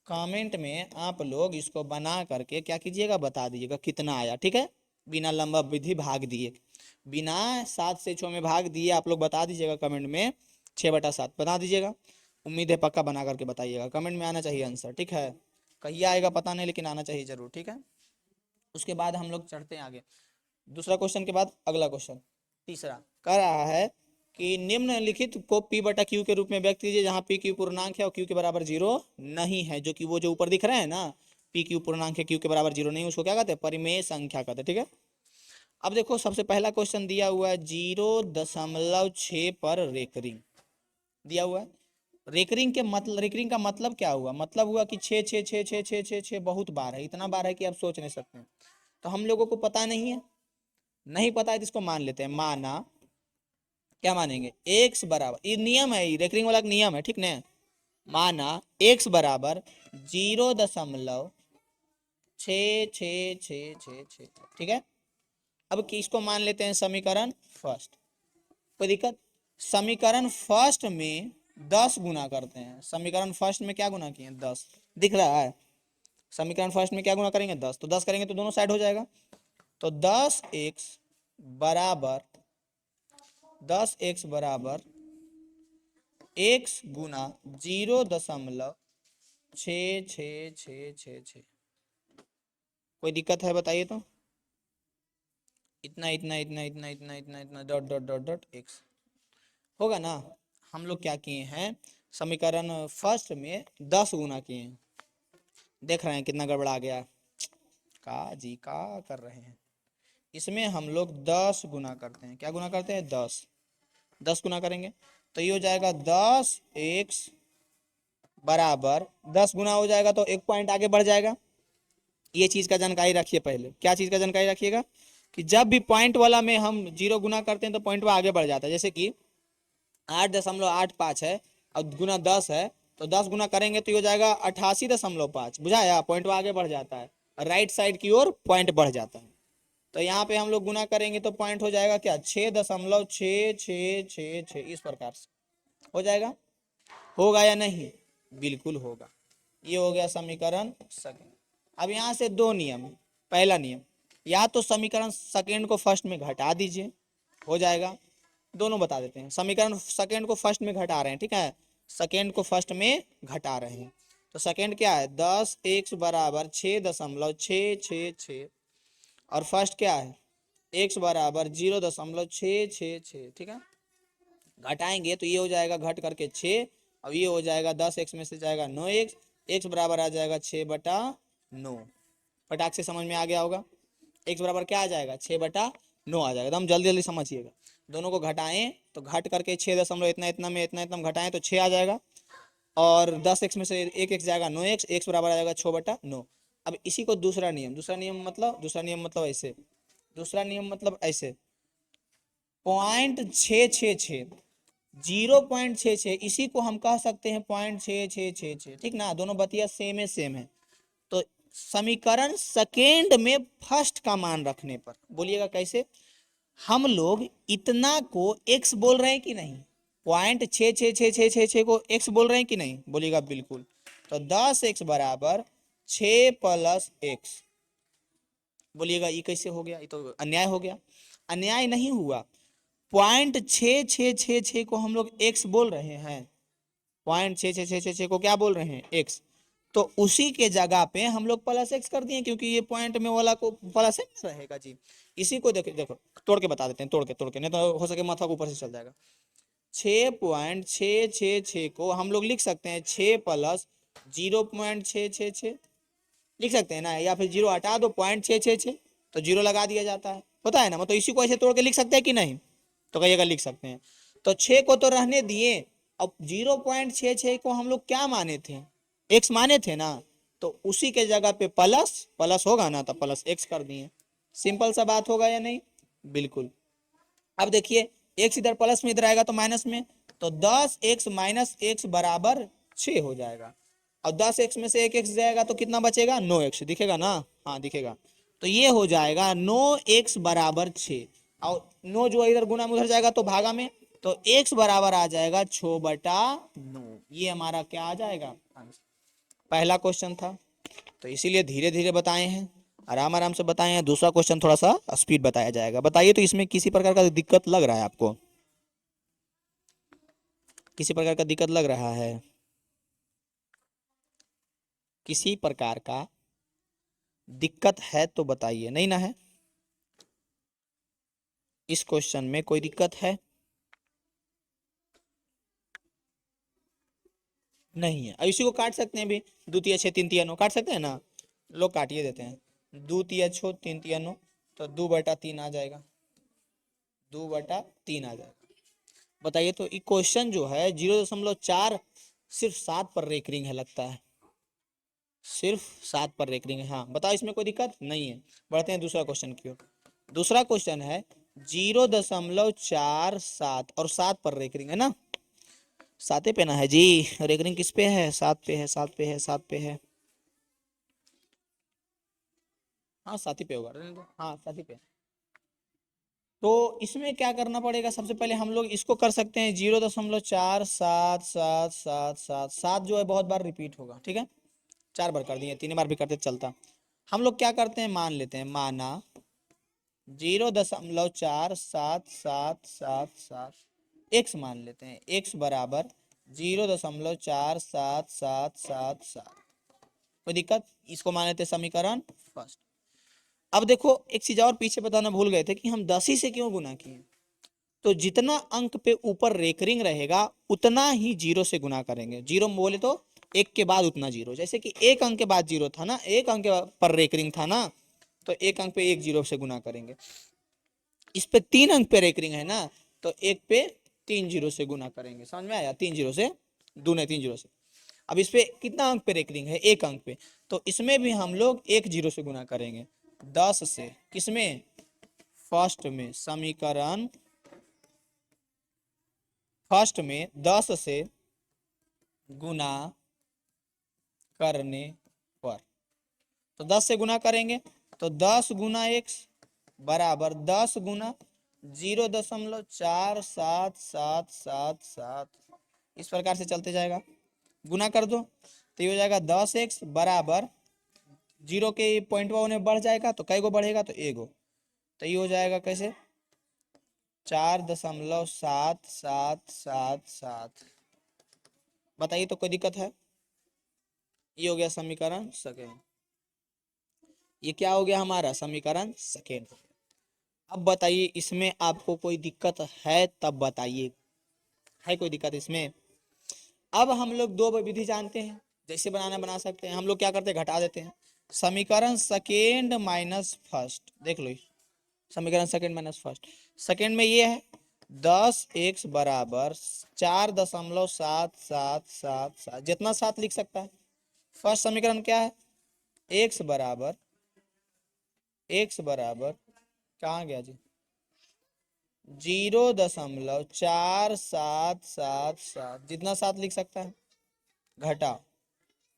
कमेंट में आप लोग इसको बना करके क्या कीजिएगा? बता दीजिएगा कितना आया, ठीक है। बिना लंबा विधि भाग दिए, बिना 7 से 6 में भाग दिए आप लोग बता दीजिएगा कमेंट में। 6/7 बता दीजिएगा। उम्मीद है पक्का बना करके बताइएगा। कमेंट में आना चाहिए आंसर, ठीक है। कहिए आएगा पता नहीं, लेकिन आना चाहिए जरूर, ठीक है। उसके बाद हम लोग चढ़ते हैं आगे। दूसरा क्वेश्चन के बाद अगला क्वेश्चन, तीसरा कह रहा है कि निम्नलिखित को P/Q के रूप में व्यक्त कीजिए जहां PQ पूर्णांक है और Q के बराबर 0 नहीं है। जो कि वो जो ऊपर दिख रहे हैं ना, PQ पूर्णांक है, Q के बराबर 0 नहीं, उसको क्या कहते हैं? परिमेय संख्या कहते हैं, ठीक है। अब देखो सबसे पहला क्वेश्चन दिया हुआ है 0.6 पर रेकरिंग दिया हुआ है। रेकरिंग का मतलब क्या हुआ, मतलब हुआ कि 6 बहुत बार है, इतना बार है कि आप सोच नहीं सकते। तो हम लोगों को पता नहीं है, नहीं पता है तो इसको मान लेते हैं। माना क्या मानेंगे, एक्स बराबर, ये नियम है, रेकरिंग वाला नियम है, ठीक ना। माना एक्स बराबर 0.66666, ठीक है। अब किसको मान लेते हैं, समीकरण फर्स्ट, कोई दिक्कत। समीकरण फर्स्ट में 10 गुना करते हैं। समीकरण फर्स्ट में क्या गुना किए, 10 दिख रहा है। समीकरण फर्स्ट में क्या गुना करेंगे, 10, तो 10 करेंगे तो दोनों साइड हो जाएगा। तो 10x बराबर x गुना 0.66666। कोई दिक्कत है बताइए तो। इतना इतना इतना इतना इतना इतना इतना dot dot dot dot x होगा ना। हम लोग क्या किए हैं, समीकरण फर्स्ट में 10 गुना किए हैं। देख रहे हैं कितना गड़बड़ा गया, का जी का कर रहे हैं। इसमें हम लोग 10 गुना करते हैं, क्या गुना करते हैं, 10 गुना करेंगे तो ये हो जाएगा 10x बराबर 10 गुना हो जाएगा तो एक पॉइंट आगे बढ़ जाएगा। ये चीज का जानकारी रखिए पहले, क्या चीज का जानकारी रखिएगा कि जब भी पॉइंट वाला में हम 0 गुना करते हैं तो पॉइंट वो आगे बढ़ जाता है। जैसे कि 8.85 है और गुना 10 है, तो 10 गुना करेंगे तो ये हो जाएगा 88.5, बुझाया, पॉइंट वो आगे बढ़ जाता है, राइट साइड की ओर पॉइंट बढ़ जाता है। तो यहाँ पे हम लोग गुना करेंगे तो पॉइंट हो जाएगा क्या, 6.6666, इस प्रकार से हो जाएगा। होगा या नहीं, बिल्कुल होगा। ये हो गया समीकरण सेकंड। अब यहाँ से दो नियम। पहला नियम, या तो समीकरण सेकंड को फर्स्ट में घटा दीजिए, हो जाएगा। दोनों बता देते हैं, समीकरण सेकंड को फर्स्ट में घटा रहे हैं, ठीक है, सेकंड को फर्स्ट में घटा रहे हैं। तो सेकंड क्या है, 10x बराबर 6.666, और फर्स्ट क्या है, x बराबर 0.666, ठीक है। घटाएंगे तो ये हो जाएगा घट करके 6, अब ये हो जाएगा 10x में से जाएगा 9x, x बराबर आ जाएगा 6/9। फटाक से समझ में आ गया होगा। x बराबर क्या आ जाएगा, 6/9 आ जाएगा। एकदम जल्दी जल्दी समझिएगा। दोनों को घटाएं तो घट करके 6 इतना इतना में इतना इतना घटाएं तो 6 आ जाएगा, और 10x में से एक x जाएगा 9x, x बराबर आ जाएगा 6/9। अब इसी को दूसरा नियम, ऐसे 0.666, 0.66, इसी को हम कह सकते हैं 0.6666, ठीक ना। दोनों बतिया सेम है। तो समीकरण सेकेंड में फर्स्ट का मान रखने पर, बोलिएगा कैसे, हम लोग इतना को x बोल रहे हैं कि नहीं, 0.66666 को x बोल रहे हैं कि नहीं, बोलिएगा बिल्कुल। तो 10x बराबर 6 + x, बोलिएगा ये कैसे हो गया, ये तो अन्याय हो गया। अन्याय नहीं हुआ, 0.6666 को हम लोग x बोल रहे हैं, 0.6666 को क्या बोल रहे हैं, x। तो उसी के जगह पे हम लोग +x कर दिए, क्योंकि ये पॉइंट में वाला को +x रहेगा जी। इसी को देखो देखो तोड़ के बता देते हैं, तोड़ के नहीं तो हो सके माथा ऊपर से चल जाएगा। 6.666 को हम लोग लिख सकते हैं 6 + 0.666, लिख सकते हैं ना, या फिर 0 हटा दो, 0.666 तो 0 लगा दिया जाता है, होता है ना। मतलब इसी को ऐसे तोड़ के लिख सकते हैं कि नहीं, तो कहिएगा लिख सकते हैं। तो 6 को तो रहने दिए, अब 0.66 को हम लोग क्या माने थे, x माने थे ना, तो उसी के जगह पे प्लस होगा ना, तो +x कर दिए। सिंपल सा बात होगा या नहीं, बिल्कुल। अब देखिए x इधर प्लस में, इधर आएगा तो माइनस में, तो 10x - x बराबर 6 हो जाएगा। और 10x में से एक x जाएगा तो कितना बचेगा, 9x, दिखेगा ना, हाँ दिखेगा। तो ये हो जाएगा 9x बराबर 6, और 9 जो इधर गुना में उधर जाएगा तो भागा में, तो x बराबर आ जाएगा 6/9। ये हमारा क्या आ जाएगा, पहला क्वेश्चन था। तो इसीलिए धीरे धीरे बताए हैं, आराम आराम से बताए हैं। दूसरा क्वेश्चन थोड़ा सा स्पीड बताया जाएगा। बताइए तो इसमें किसी प्रकार का दिक्कत लग रहा है आपको, किसी प्रकार का दिक्कत लग रहा है, किसी प्रकार का दिक्कत है तो बताइए, नहीं ना है, इस क्वेश्चन में कोई दिक्कत है, नहीं है। अब इसी को काट सकते हैं भी, 2 × 6 = 3 × 9 काट सकते हैं ना, लोग काटिए देते हैं, 2 × 6 = 3 × 9, तो 2/3 आ जाएगा, 2/3 आ जाएगा। बताइए तो ये क्वेश्चन जो है 0.4 सिर्फ 7 पर रेकरिंग है लगता है, सिर्फ 7 पर रेकरिंग है। हाँ बताओ इसमें कोई दिक्कत नहीं है। बढ़ते हैं दूसरा क्वेश्चन की ओर। दूसरा क्वेश्चन है 0.47 और 7 पर रेकरिंग है ना, 7 पे ना है जी, रेकरिंग किस पे है, 7 पे है, 7 पे है, 7 पे है। हाँ 7 ही पे होगा, रहने दो। हाँ 7 ही पे। तो इसमें क्या करना पड़ेगा, सबसे पहले हम लोग इसको कर सकते हैं 0.477777, सात जो है बहुत बार रिपीट होगा, ठीक है, 4 बार कर दिए, 3 बार भी करते चलता। हम लोग क्या करते हैं, मान लेते हैं, माना 0.477777 एक्स मान लेते हैं, एक्स बराबर 0.477777। कोई दिक्कत, इसको मान लेते हैं समीकरण फर्स्ट। अब देखो एक चीज और पीछे बताना भूल गए थे कि हम 10 ही से क्यों गुना किए। तो जितना अंक पे ऊपर रेकरिंग रहेगा उतना ही 0 से गुना करेंगे। 0 बोले तो एक के बाद उतना 0, जैसे कि एक अंक के बाद 0 था ना, एक अंक पर रेकरिंग था ना, तो एक अंक पे एक 0 से गुना करेंगे। इस पे 3 अंक पे रेकरिंग है ना, तो एक पे 3 0 से गुना करेंगे। समझ में आया, 3 0 से, दूने 3 0 से। अब इस पे कितना अंक पे रेकरिंग है, एक अंक पे, तो इसमें भी हम लोग एक 0 से गुना करेंगे, 10 से। किसमें, फर्स्ट में, समीकरण फर्स्ट में 10 से गुना करने पर, तो 10 से गुना करेंगे तो 10 गुना एक्स बराबर 10 गुना 0.477777, इस प्रकार से चलते जाएगा। गुना कर दो तो ये हो जाएगा 10x बराबर 0 के पॉइंट में बढ़ जाएगा, तो कई गो बढ़ेगा, तो एगो, तो ये हो जाएगा कैसे, 4.7777। बताइए तो कोई दिक्कत है। ये हो गया समीकरण सेकेंड, ये क्या हो गया हमारा, समीकरण सेकेंड। अब बताइए इसमें आपको कोई दिक्कत है तब बताइए, है कोई दिक्कत इसमें। अब हम लोग दो विधि जानते हैं, जैसे बनाना बना सकते हैं। हम लोग क्या करते हैं, घटा देते हैं, समीकरण सेकेंड माइनस फर्स्ट, देख लो समीकरण सेकेंड माइनस फर्स्ट। सेकेंड में ये है 10x बराबर 4.7777, जितना 7 लिख सकता है। फर्स्ट समीकरण क्या है, x बराबर कहाँ गया जी, 0.4777, जितना 7 लिख सकता है, घटा,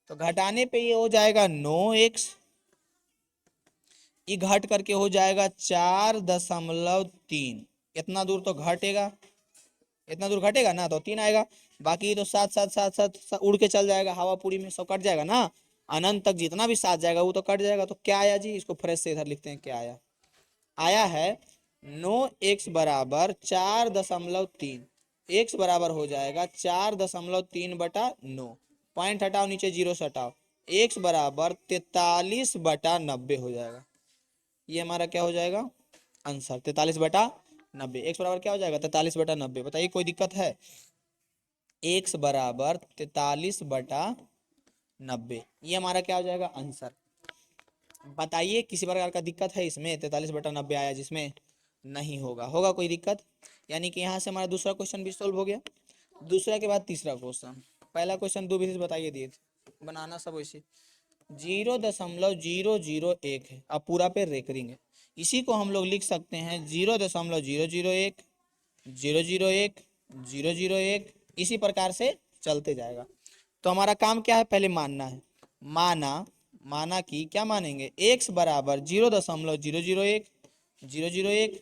तो घटाने पे ये हो जाएगा 9x, ये घट करके हो जाएगा 4.3, इतना दूर तो घटेगा, इतना दूर घटेगा ना, तो 3 आएगा। बाकी तो 7 उड़ के चल जाएगा, हवा पूरी में सब कट जाएगा ना, अनंत तक जितना भी 7 जाएगा वो तो कट जाएगा। तो क्या आया जी, इसको फ्रेश से इधर लिखते हैं, क्या आया, आया है 9x बराबर 4.3, x बराबर हो जाएगा 4.3/9, पॉइंट हटाओ, नीचे 0 से हटाओ, x बराबर 43/90 हो जाएगा। ये हमारा क्या हो जाएगा आंसर, 43/90। x बराबर क्या हो जाएगा, 43/90। बताइए कोई दिक्कत है, x बराबर 43/90, ये हमारा क्या हो जाएगा आंसर। बताइए किसी प्रकार का दिक्कत है इसमें, 43/90 आया जिसमें, नहीं होगा, होगा कोई दिक्कत। यानी कि यहाँ से हमारा दूसरा क्वेश्चन भी सोल्व हो गया। दूसरा के बाद तीसरा क्वेश्चन, पहला क्वेश्चन 2 विधि से बताइए दिए थे, बनाना सब वैसे 0.001 है, अब पूरा पे रेकरिंग है, इसी को हम लोग लिख सकते हैं 0.001 001 001, इसी प्रकार से चलते जाएगा। तो हमारा काम क्या है, पहले मानना है, माना कि क्या मानेंगे, x बराबर 0.001 001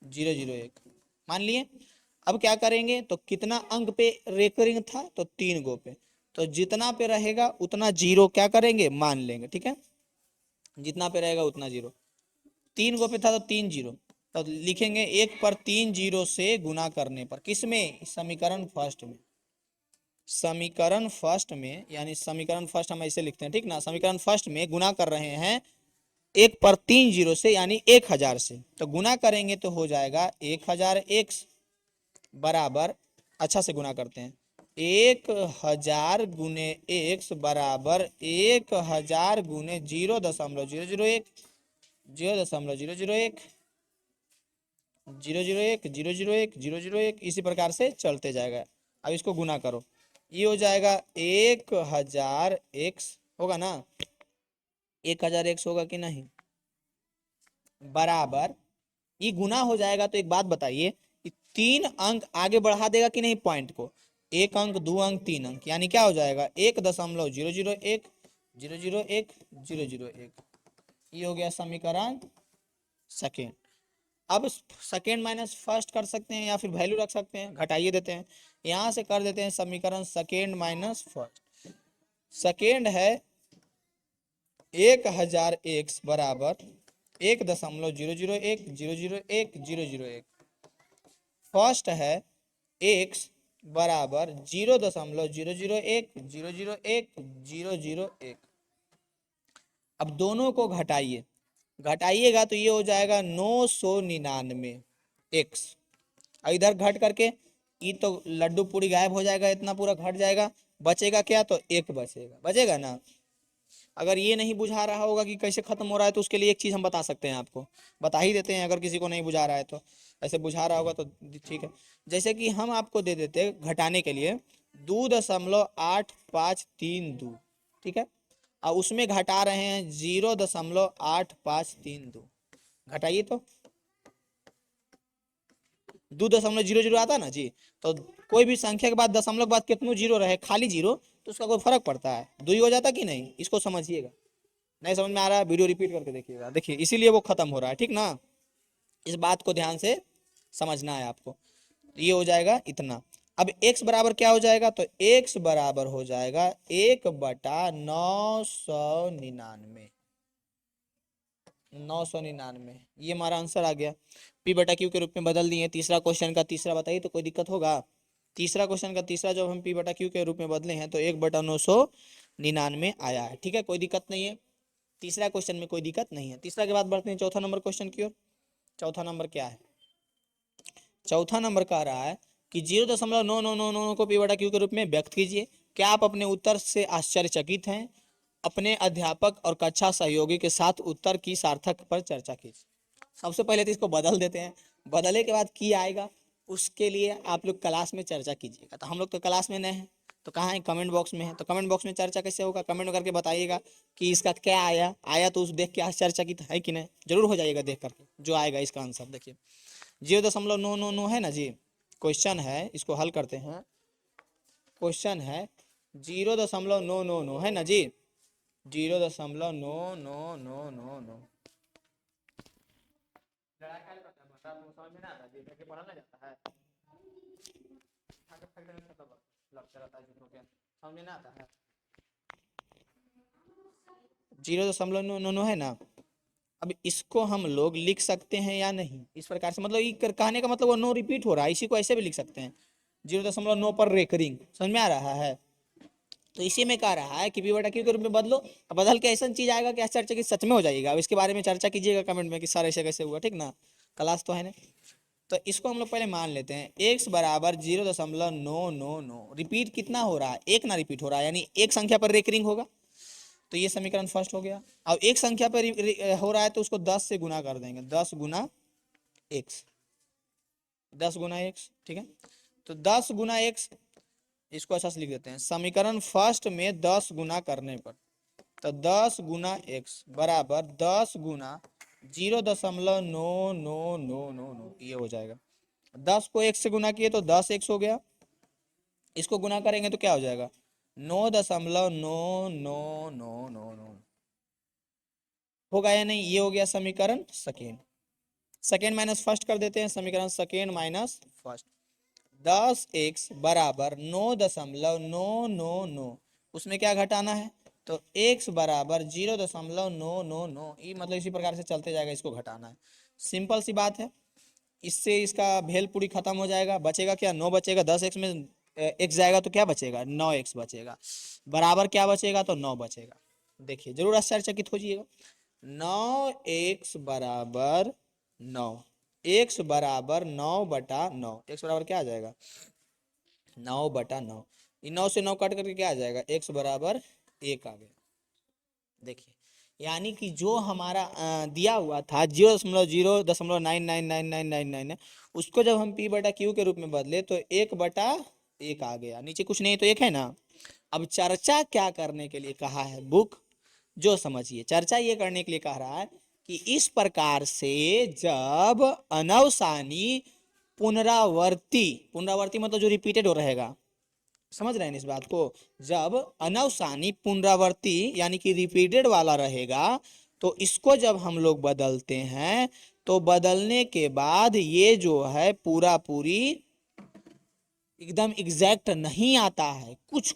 001 मान लिए। अब क्या करेंगे, तो कितना अंक पे रेकरिंग था, तो 3 गो पे, तो जितना पे रहेगा उतना 0 क्या करेंगे, मान लेंगे, ठीक है, जितना पे रहेगा उतना 0। 3 गो पे था तो 3 0, तो लिखेंगे 1 पर 3 0 से गुना करने पर, किसमें, समीकरण फर्स्ट में, समीकरण फर्स्ट में, यानी समीकरण फर्स्ट हम ऐसे लिखते हैं, ठीक ना, समीकरण फर्स्ट में गुना कर रहे हैं 1 पर 3 0 से, यानी 1000 से, तो गुना करेंगे तो हो जाएगा 1000 x बराबर, अच्छा से गुना करते हैं, 1000 गुने x बराबर 1000 गुने 0.001, 0.001, 001, 001, 001, इसी प्रकार से चलते जाएगा। अब इसको गुना करो, ये हो जाएगा 1000x होगा ना, 1000x होगा कि नहीं, बराबर, ये गुना हो जाएगा तो एक बात बताइए, 3 अंक आगे बढ़ा देगा कि नहीं पॉइंट को, 1 अंक, 2 अंक, 3 अंक, यानी क्या हो जाएगा 1.001, 001, 001, ये हो गया समीकरण सेकेंड। अब सेकेंड माइनस फर्स्ट कर सकते हैं या फिर वैल्यू रख सकते हैं, घटाइए देते हैं, यहां से कर देते हैं समीकरण सेकेंड माइनस फर्स्ट। सेकेंड है 1000x बराबर 1.001, 001, 001। फर्स्ट है x बराबर 0.001, 001, 001। अब दोनों को घटाइए, घटाइएगा तो ये हो जाएगा 999 x, इधर घट करके ये तो लड्डू पूरी गायब हो जाएगा, इतना पूरा घट जाएगा, बचेगा क्या, तो एक बचेगा, बचेगा ना। अगर ये नहीं बुझा रहा होगा कि कैसे खत्म हो रहा है तो उसके लिए एक चीज हम बता सकते हैं, आपको बता ही देते हैं, अगर किसी को नहीं बुझा रहा है तो, ऐसे बुझा रहा होगा तो ठीक है। जैसे कि हम आपको दे देते घटाने के लिए 2.8532, ठीक है, और उसमें घटा रहे हैं 0.8532, घटाइए तो 2.00 आता ना जी। तो कोई भी संख्या के बाद दशमलव के बाद कितनों जीरो रहे, खाली जीरो, तो उसका कोई फर्क पड़ता है, 2 हो जाता कि नहीं, इसको समझिएगा। नहीं समझ में आ रहा है, वीडियो रिपीट करके देखिएगा, देखिए इसीलिए वो खत्म हो रहा है, ठीक ना, इस बात को ध्यान से समझना है आपको। ये हो जाएगा इतना। अब x बराबर क्या हो जाएगा, तो x बराबर हो जाएगा 1/999, 999, ये हमारा आंसर आ गया। p बटा q के रूप में बदल दिए। तीसरा क्वेश्चन का तीसरा बताइए तो कोई दिक्कत होगा, तीसरा क्वेश्चन का तीसरा जब हम p बटा q के रूप में बदले हैं तो 1/999 आया है, ठीक है, कोई दिक्कत नहीं है, तीसरा क्वेश्चन में कोई दिक्कत नहीं है। तीसरा के बाद बढ़ते हैं चौथा नंबर क्वेश्चन की ओर। चौथा नंबर क्या है, चौथा नंबर कह रहा है कि 0.9999 को p बटा q के रूप में व्यक्त कीजिए। क्या आप अपने उत्तर से आश्चर्यचकित हैं? अपने अध्यापक और कक्षा सहयोगी के साथ उत्तर की सार्थक पर चर्चा कीजिए। सबसे पहले तो इसको बदल देते हैं, बदलने के बाद की आएगा, उसके लिए आप लोग क्लास में चर्चा कीजिएगा। तो हम लोग तो क्लास में नहीं हैं, तो कहाँ है, कमेंट बॉक्स में है, तो कमेंट बॉक्स में चर्चा कैसे होगा, कमेंट करके बताइएगा कि इसका क्या आया, आया तो उस देख के आश्चर्यचकित है कि नहीं, जरूर हो जाइएगा देख करके, जो आएगा इसका आंसर देखिए 0.999 है ना जी। क्वेश्चन है, इसको हल करते हैं, क्वेश्चन है 0.999 है ना जी, 0.99999। समझ में ना आता है, पढ़ा ना जाता है, समझ में ना आता है, 0.999 है ना। अब इसको हम लोग लिख सकते हैं या नहीं, इस प्रकार से, मतलब ये कहने का मतलब वो नो रिपीट हो रहा है, इसी को ऐसे भी लिख सकते हैं 0.9 पर रेकरिंग, समझ में आ रहा है। तो इसी में कह रहा है कि p बटा q के रूप में बदलो, बदल के ऐसा चीज आएगा कि चर्चा की सच में हो जाएगा। अब इसके बारे में चर्चा कीजिएगा कमेंट में कि सर ऐसे कैसे हुआ, ठीक ना, क्लास तो है ना। तो इसको हम लोग पहले मान लेते हैं, x बराबर 0.999, रिपीट कितना हो रहा है, एक ना रिपीट हो रहा है, यानी एक संख्या पर रेकरिंग होगा, तो ये समीकरण फर्स्ट हो गया। अब एक संख्या पर हो रहा है तो उसको 10 से गुना कर देंगे, 10 गुना x, 10 गुना x, ठीक है, तो 10 गुना x, इसको अच्छा से लिख देते हैं, समीकरण फर्स्ट में 10 गुना करने पर, तो 10 गुना x बराबर 10 गुना 0.9999, ये हो जाएगा। 10 को x से गुना किए तो 10x हो गया, इसको गुना करेंगे तो क्या हो जाएगा 9.9999 होगा या नहीं, ये हो गया समीकरण सेकेंड। सेकेंड माइनस फर्स्ट कर देते हैं, समीकरण सेकेंड माइनस फर्स्ट, 10x बराबर 9.999, उसमें क्या घटाना है, तो x बराबर 0.999, ये मतलब इसी प्रकार से चलते जाएगा, इसको घटाना है, सिंपल सी बात है। इससे इसका भेल पूरी खत्म हो जाएगा, बचेगा क्या, 9 बचेगा, 10x में x जाएगा तो क्या बचेगा, 9x बचेगा, बराबर क्या बचेगा, तो 9 बचेगा। देखिए जरूर आश्चर्यचकित हो जाइएगा, 9x बराबर 9, x बराबर 9/9, x बराबर क्या आ जाएगा 9/9, 9 से 9 काट करके क्या आ जाएगा, x बराबर 1 आ गया। देखिए यानी कि जो हमारा दिया हुआ था 0.0.9999999 उसको जब हम पी बटा क्यू के रूप में बदले तो 1/1 आ गया, नीचे कुछ नहीं तो 1 है ना। अब चर्चा क्या करने के लिए कहा है बुक, जो समझिए चर्चा ये करने के लिए कह रहा है कि इस प्रकार से जब अनवसानी पुनरावर्ती, पुनरावर्ती मतलब जो रिपीटेड हो रहेगा, समझ रहे हैं इस बात को, जब अनवसानी पुनरावर्ती यानी कि रिपीटेड वाला रहेगा तो इसको जब हम लोग बदलते हैं तो बदलने के बाद ये जो है पूरा पूरी एकदम एग्जैक्ट नहीं आता है, कुछ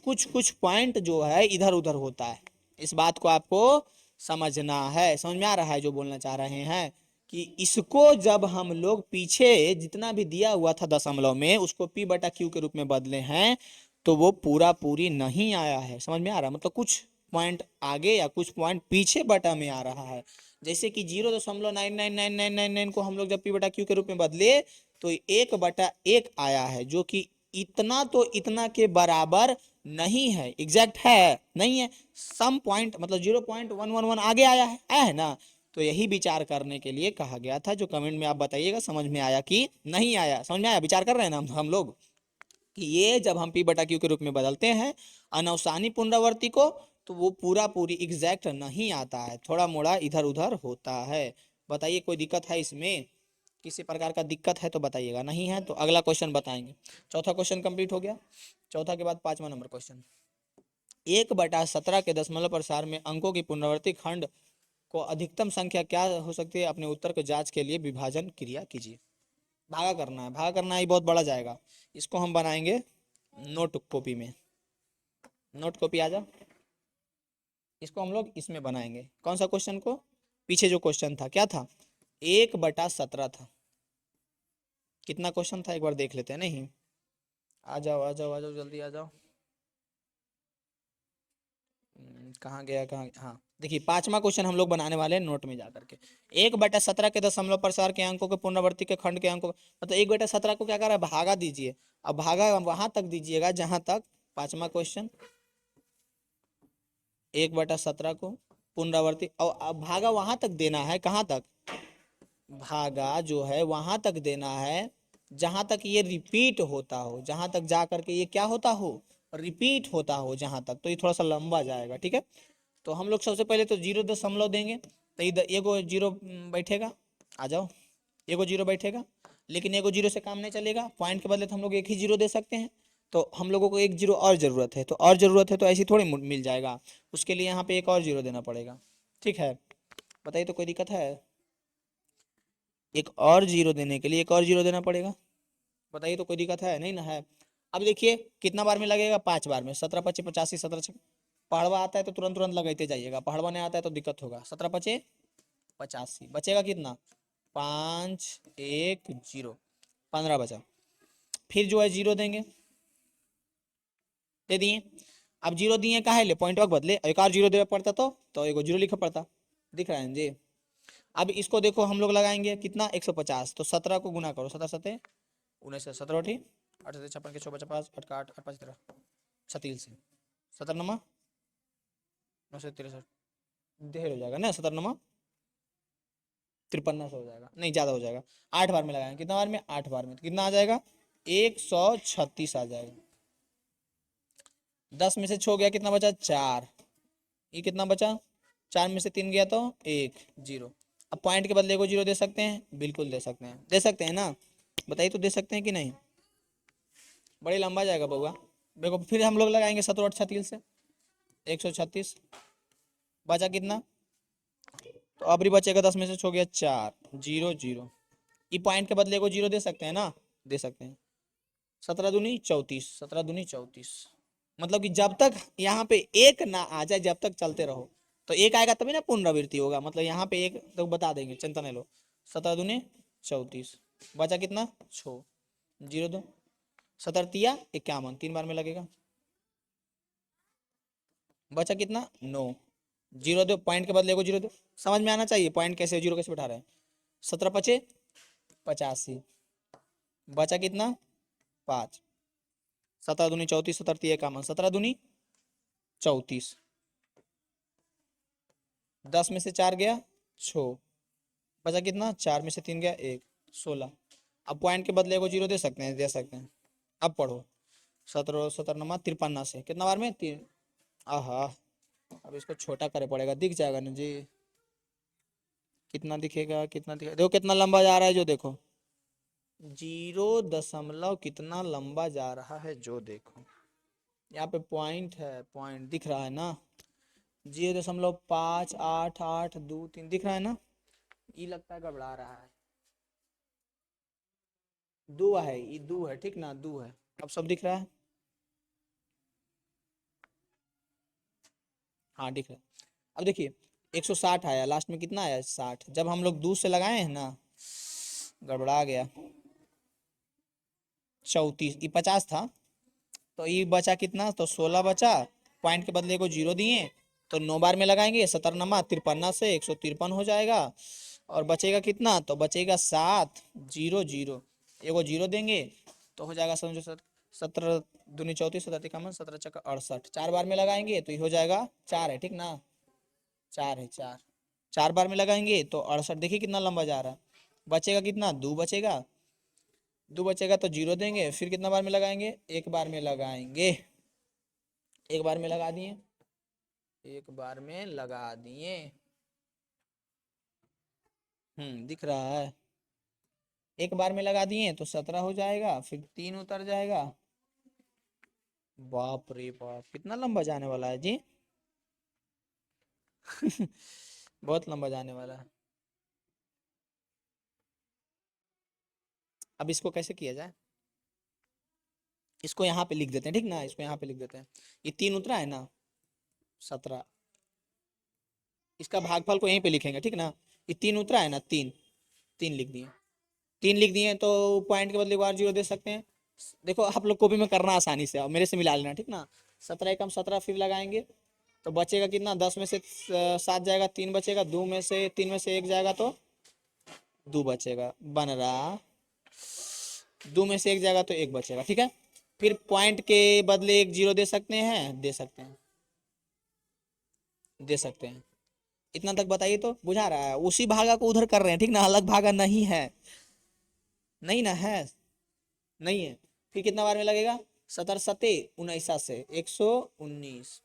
पॉइंट जो है इधर उधर होता है। इस बात को आपको समझना है, समझ में आ रहा है जो बोलना चाह रहे हैं कि इसको जब हम लोग पीछे जितना भी दिया हुआ था दशमलव में उसको पी बटा क्यू के रूप में बदले हैं तो वो पूरा पूरी नहीं आया है, समझ में आ रहा है, मतलब कुछ पॉइंट आगे या कुछ पॉइंट पीछे बटा में आ रहा है। जैसे कि 0.9999999 को हम लोग जब पी बटा क्यू के रूप में बदले तो 1/1 आया है, जो कि इतना तो इतना के बराबर नहीं है, एग्जैक्ट है नहीं है, सम पॉइंट मतलब 0.111 आगे आया है ना। तो यही विचार करने के लिए कहा गया था, जो कमेंट में आप बताइएगा समझ में आया कि नहीं आया, समझ में आया, विचार कर रहे हैं ना हम लोग कि ये जब हम पी बटा क्यू के रूप में बदलते हैं अनवसानी पुनरावर्ती को तो वो पूरा पूरी एग्जैक्ट नहीं आता है, थोड़ा मोड़ा इधर उधर होता है। बताइए कोई दिक्कत है इसमें, किसी प्रकार का दिक्कत है तो बताइएगा, नहीं है तो अगला क्वेश्चन बताएंगे। चौथा क्वेश्चन कंप्लीट हो गया, चौथा के बाद 5वां नंबर क्वेश्चन। 1/17 के दशमलव प्रसार में अंकों की पुनरावर्ती खंड को अधिकतम संख्या क्या हो सकती है, अपने उत्तर को जांच के लिए विभाजन क्रिया कीजिए। भागा करना है, भागा करना ही बहुत बड़ा जाएगा, इसको हम बनाएंगे नोट कॉपी में, नोट कॉपी आ जा, इसको हम लोग इसमें बनाएंगे। कौन सा क्वेश्चन को, पीछे जो क्वेश्चन था क्या था, 1/17 था, कितना क्वेश्चन था एक बार देख लेते हैं। नहीं आ जाओ आ जाओ आ जाओ जल्दी आ जाओ, कहाँ गया कहाँ, हाँ देखिए 5वां क्वेश्चन हम लोग बनाने वाले हैं नोट में जा करके। 1/17 के दशमलव प्रसार के अंकों के पुनरावर्ती के खंड के अंकों मतलब 1/17 को क्या कर रहा है, भागा दीजिए। अब भागा वहां तक दीजिएगा जहां तक 5वां क्वेश्चन 1/17 को पुनरावर्ती, और अब भागा वहां तक देना है, कहाँ तक, भागा जो है वहां तक देना है जहां तक ये रिपीट होता हो, जहां तक जा करके ये क्या होता हो, रिपीट होता हो जहां तक, तो ये थोड़ा सा लंबा जाएगा, ठीक है। तो हम लोग सबसे पहले तो 0 देंगे तो इधर एगो 0 बैठेगा, आ जाओ, एगो 0 बैठेगा, लेकिन एगो 0 से काम नहीं चलेगा, पॉइंट के बदले तो हम लोग एक ही 0 दे सकते हैं, तो हम लोगों को एक 0 और ज़रूरत है, तो और ज़रूरत है तो ऐसी थोड़ी मिल जाएगा, उसके लिए यहाँ पे एक और 0 देना पड़ेगा, ठीक है। बताइए तो कोई दिक्कत है, एक और 0 देने के लिए एक और 0 देना पड़ेगा, बताइए तो कोई दिक्कत है, नहीं ना है। अब देखिए कितना बार में लगेगा, 5 बार में, 17×5 = 85, 17 पहाड़वा आता है तो तुरंत तुरंत लगाते जाइएगा, पहाड़वा नहीं आता है तो दिक्कत होगा। 17×5 = 85, बचेगा कितना, 5 1 0, 15 बचा, फिर जो है 0 देंगे, दे दिए। अब 0 दिए काहे ले, पॉइंट वर्क बदले, एक और 0 देना पड़ता तो एगो 0 लिखा पड़ता, दिख रहा है जी। अब इसको देखो हम लोग लगाएंगे कितना, 150, तो 17 को गुना करो, 17×7 = 19, 17 ठी 8×7 = 56 के 6 बचा 5, 8 का 8 8 5 13 36 से 17 नमा 963 ढेर हो जाएगा ना, 17 नमा 53 हो जाएगा, नहीं ज़्यादा हो जाएगा। 8 बार में लगाएंगे, कितना बार में, 8 बार में, तो कितना आ जाएगा, 136 आ जाएगा। 10 में से 6 गया, कितना बचा, 4, ये कितना बचा, 4 में से 3 गया तो 1 0। अब पॉइंट के बदले को 0 दे सकते हैं, बिल्कुल दे सकते हैं, दे सकते हैं ना, बताइए तो दे सकते हैं कि नहीं, बड़ी लंबा जाएगा बउआ। देखो फिर हम लोग लगाएंगे 17 8 36 से 136, बचा कितना, तो अब भी बचेगा, 10 में से 6 गया 4 0 0, ये पॉइंट के बदले को 0 दे सकते हैं ना, दे सकते हैं। 17 दूनी 34, 17 दूनी 34, मतलब कि जब तक यहाँ पे एक ना आ जाए जब तक चलते रहो, तो एक आएगा तभी ना पुनरावृत्ति होगा, मतलब यहाँ पे एक तो बता देंगे, चिंता नहीं लो। 17 दूनी 34, बचा कितना 6 0 2, 17 51, 3 बार में लगेगा, बचा कितना 9 0 दो, पॉइंट के बदले को 0 दो, समझ में आना चाहिए पॉइंट कैसे 0 कैसे बैठा रहे हैं। 17×5 = 85, बचा कितना 5, 17 दूनी 34, 17 51, 17 दूनी 34, 10 में से 4 गया 6, बचा कितना, 4 में से 3 गया 1, 16। अब पॉइंट के बदले को जीरो दे सकते हैं, दे सकते हैं। अब पढ़ो, 17 17 नमा 53 से कितना बार में 3। आहा, अब इसको छोटा करे पड़ेगा, दिख जाएगा ना जी, कितना दिखेगा, कितना दिखेगा, देखो कितना लंबा जा रहा है जो, देखो 0 कितना लंबा जा रहा है जो, देखो यहाँ पे पॉइंट है, पॉइंट दिख रहा है ना, 0.58823 दिख रहा है ना, ये लगता है गड़बड़ा रहा है, दो है, ये दो है, ठीक ना, दो है, अब सब दिख रहा है, हाँ दिख रहा है। अब देखिए 160 आया, लास्ट में कितना आया 60, जब हम लोग दूर से लगाए हैं ना, गड़बड़ा गया, 34, ये 50 था, तो ये बचा कितना, तो 16 बचा, पॉइंट के बदले को जीरो दिए, तो 9 बार में लगाएंगे, 17 नमा 53 से 153 हो जाएगा, और बचेगा कितना, तो बचेगा 7, 0 0, एगो जीरो देंगे तो हो जाएगा, समझो 17 दूनी 34, 17 इक्यावन, 17 चक्का 68, 4 बार में लगाएंगे तो ये हो जाएगा 4 है, ठीक ना, 4 है, 4, 4 बार में लगाएंगे तो 68, देखिए कितना लंबा जा रहा है, बचेगा कितना, 2 बचेगा, 2 बचेगा तो जीरो देंगे, फिर कितना बार में लगाएंगे, एक बार में लगाएंगे, एक बार में लगा दिए, एक बार में लगा दिए, दिख रहा है, एक बार में लगा दिए तो 17 हो जाएगा, फिर 3 उतर जाएगा, बाप रे बाप, कितना लंबा जाने वाला है जी। बहुत लंबा जाने वाला है। अब इसको कैसे किया जाए, इसको यहाँ पे लिख देते हैं, ठीक ना, इसको यहाँ पे लिख देते हैं, ये 3 उतरा है ना, 17, इसका भागफल को यहीं पे लिखेंगे, ठीक ना, ये 3 उतरा है ना, 3, 3 लिख दिए, 3 लिख दिए तो पॉइंट के बदले बार जीरो दे सकते हैं, देखो आप लोग कॉपी में करना आसानी से, और मेरे से मिला लेना, ठीक ना, 17 एकम 17, फिर लगाएंगे तो बचेगा कितना, 10 में से 7 जाएगा, 3 बचेगा, 2 में से 3 में से 1 जाएगा तो 2 बचेगा, बन रहा, 2 में से 1 जाएगा तो 1 बचेगा, ठीक है, फिर पॉइंट के बदले एक जीरो दे सकते हैं, दे सकते हैं, दे सकते हैं, इतना तक बताइए तो, बुझा रहा है, उसी भागा को उधर कर रहे हैं, ठीक ना, अलग भागा नहीं है, नहीं ना है, नहीं है, फिर कितना बार में लगेगा, 17 सते 19 से 119,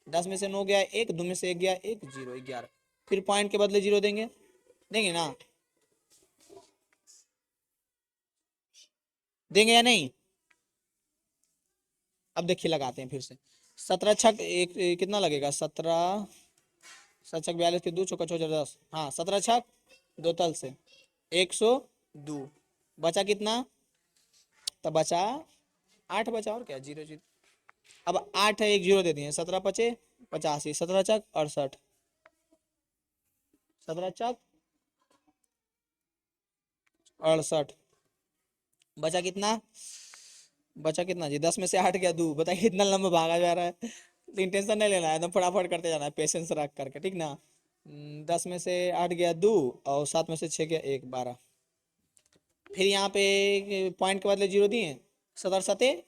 10 में से 9 गया 1, 2 में से 1 गया 1, 0 11, फिर पॉइंट के बदले जीरो देंगे, देंगे ना, देंगे या नहीं, अब देखिए लगाते हैं फिर से, 17 छक एक, कितना लगेगा, 17 7 छक 42 के 2 चौका 10, हाँ 17 छक 2 तल से 102, बचा कितना, तब बचा 8 बचा, और क्या, 0 0, अब 8 है, एक जीरो दे दिए, 17 पचे 85, 17 चक 68, 17 चक 68, बचा कितना, बचा कितना जी, 10 में से 8 गया 2, बताइए कितना लंबा भागा जा रहा है, लेकिन टेंशन नहीं लेना है, एकदम फटाफट करते जाना है, पेशेंस रख करके, ठीक ना, 10 में से 8 गया 2, और 7 में से 6 गया 1, 12, फिर यहाँ पे पॉइंट के बदले जीरो दिए, 17 सते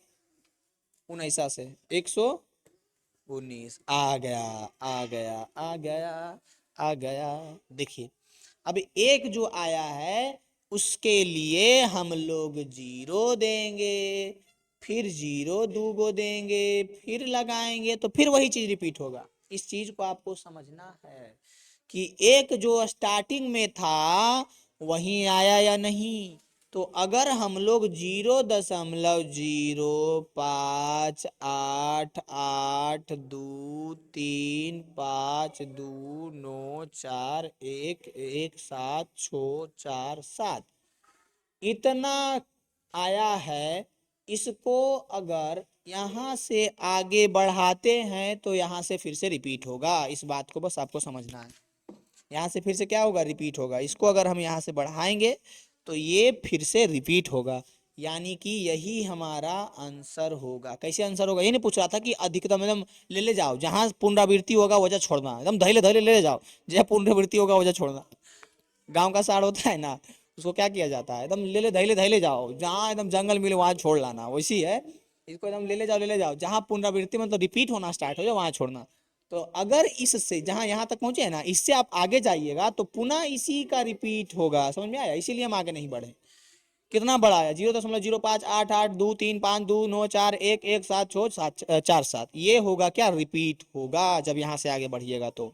19 से 119, आ गया, आ गया, आ गया, आ गया, देखिए अब एक जो आया है उसके लिए हम लोग जीरो देंगे, फिर जीरो दूगो देंगे, फिर लगाएंगे तो फिर वही चीज रिपीट होगा, इस चीज को आपको समझना है कि एक जो स्टार्टिंग में था वही आया या नहीं, तो अगर हम लोग 0.588235294117 इतना आया है, इसको अगर यहाँ से आगे बढ़ाते हैं तो यहाँ से फिर से रिपीट होगा, इस बात को बस आपको समझना है, यहाँ से फिर से क्या होगा, रिपीट होगा, इसको अगर हम यहाँ से बढ़ाएंगे तो ये फिर से रिपीट होगा, यानी कि यही हमारा आंसर होगा। कैसे आंसर होगा, ये नहीं पूछ रहा था कि अधिकतम एकदम ले ले जाओ, जहाँ पुनरावृत्ति होगा वजह छोड़ना, एकदम धैले धैले ले जाओ, जहाँ पुनरावृत्ति होगा वजह छोड़ना, गांव का साड़ होता है ना, उसको क्या किया जाता है, एकदम ले ले धैले जाओ, जहाँ एकदम जंगल मिले वहां छोड़ लाना, वैसी है, इसको एकदम ले ले जाओ, जहाँ पुनरावृत्ति मतलब रिपीट होना स्टार्ट हो जाए वहां छोड़ना, तो अगर इससे जहां यहां तक पहुंचे है ना, इससे आप आगे जाइएगा तो पुनः इसी का रिपीट होगा। समझ में आया? इसीलिए हम आगे नहीं बढ़े। कितना बड़ा आया? 0.05882352914117 ये होगा क्या? रिपीट होगा जब यहां से आगे बढ़िएगा तो।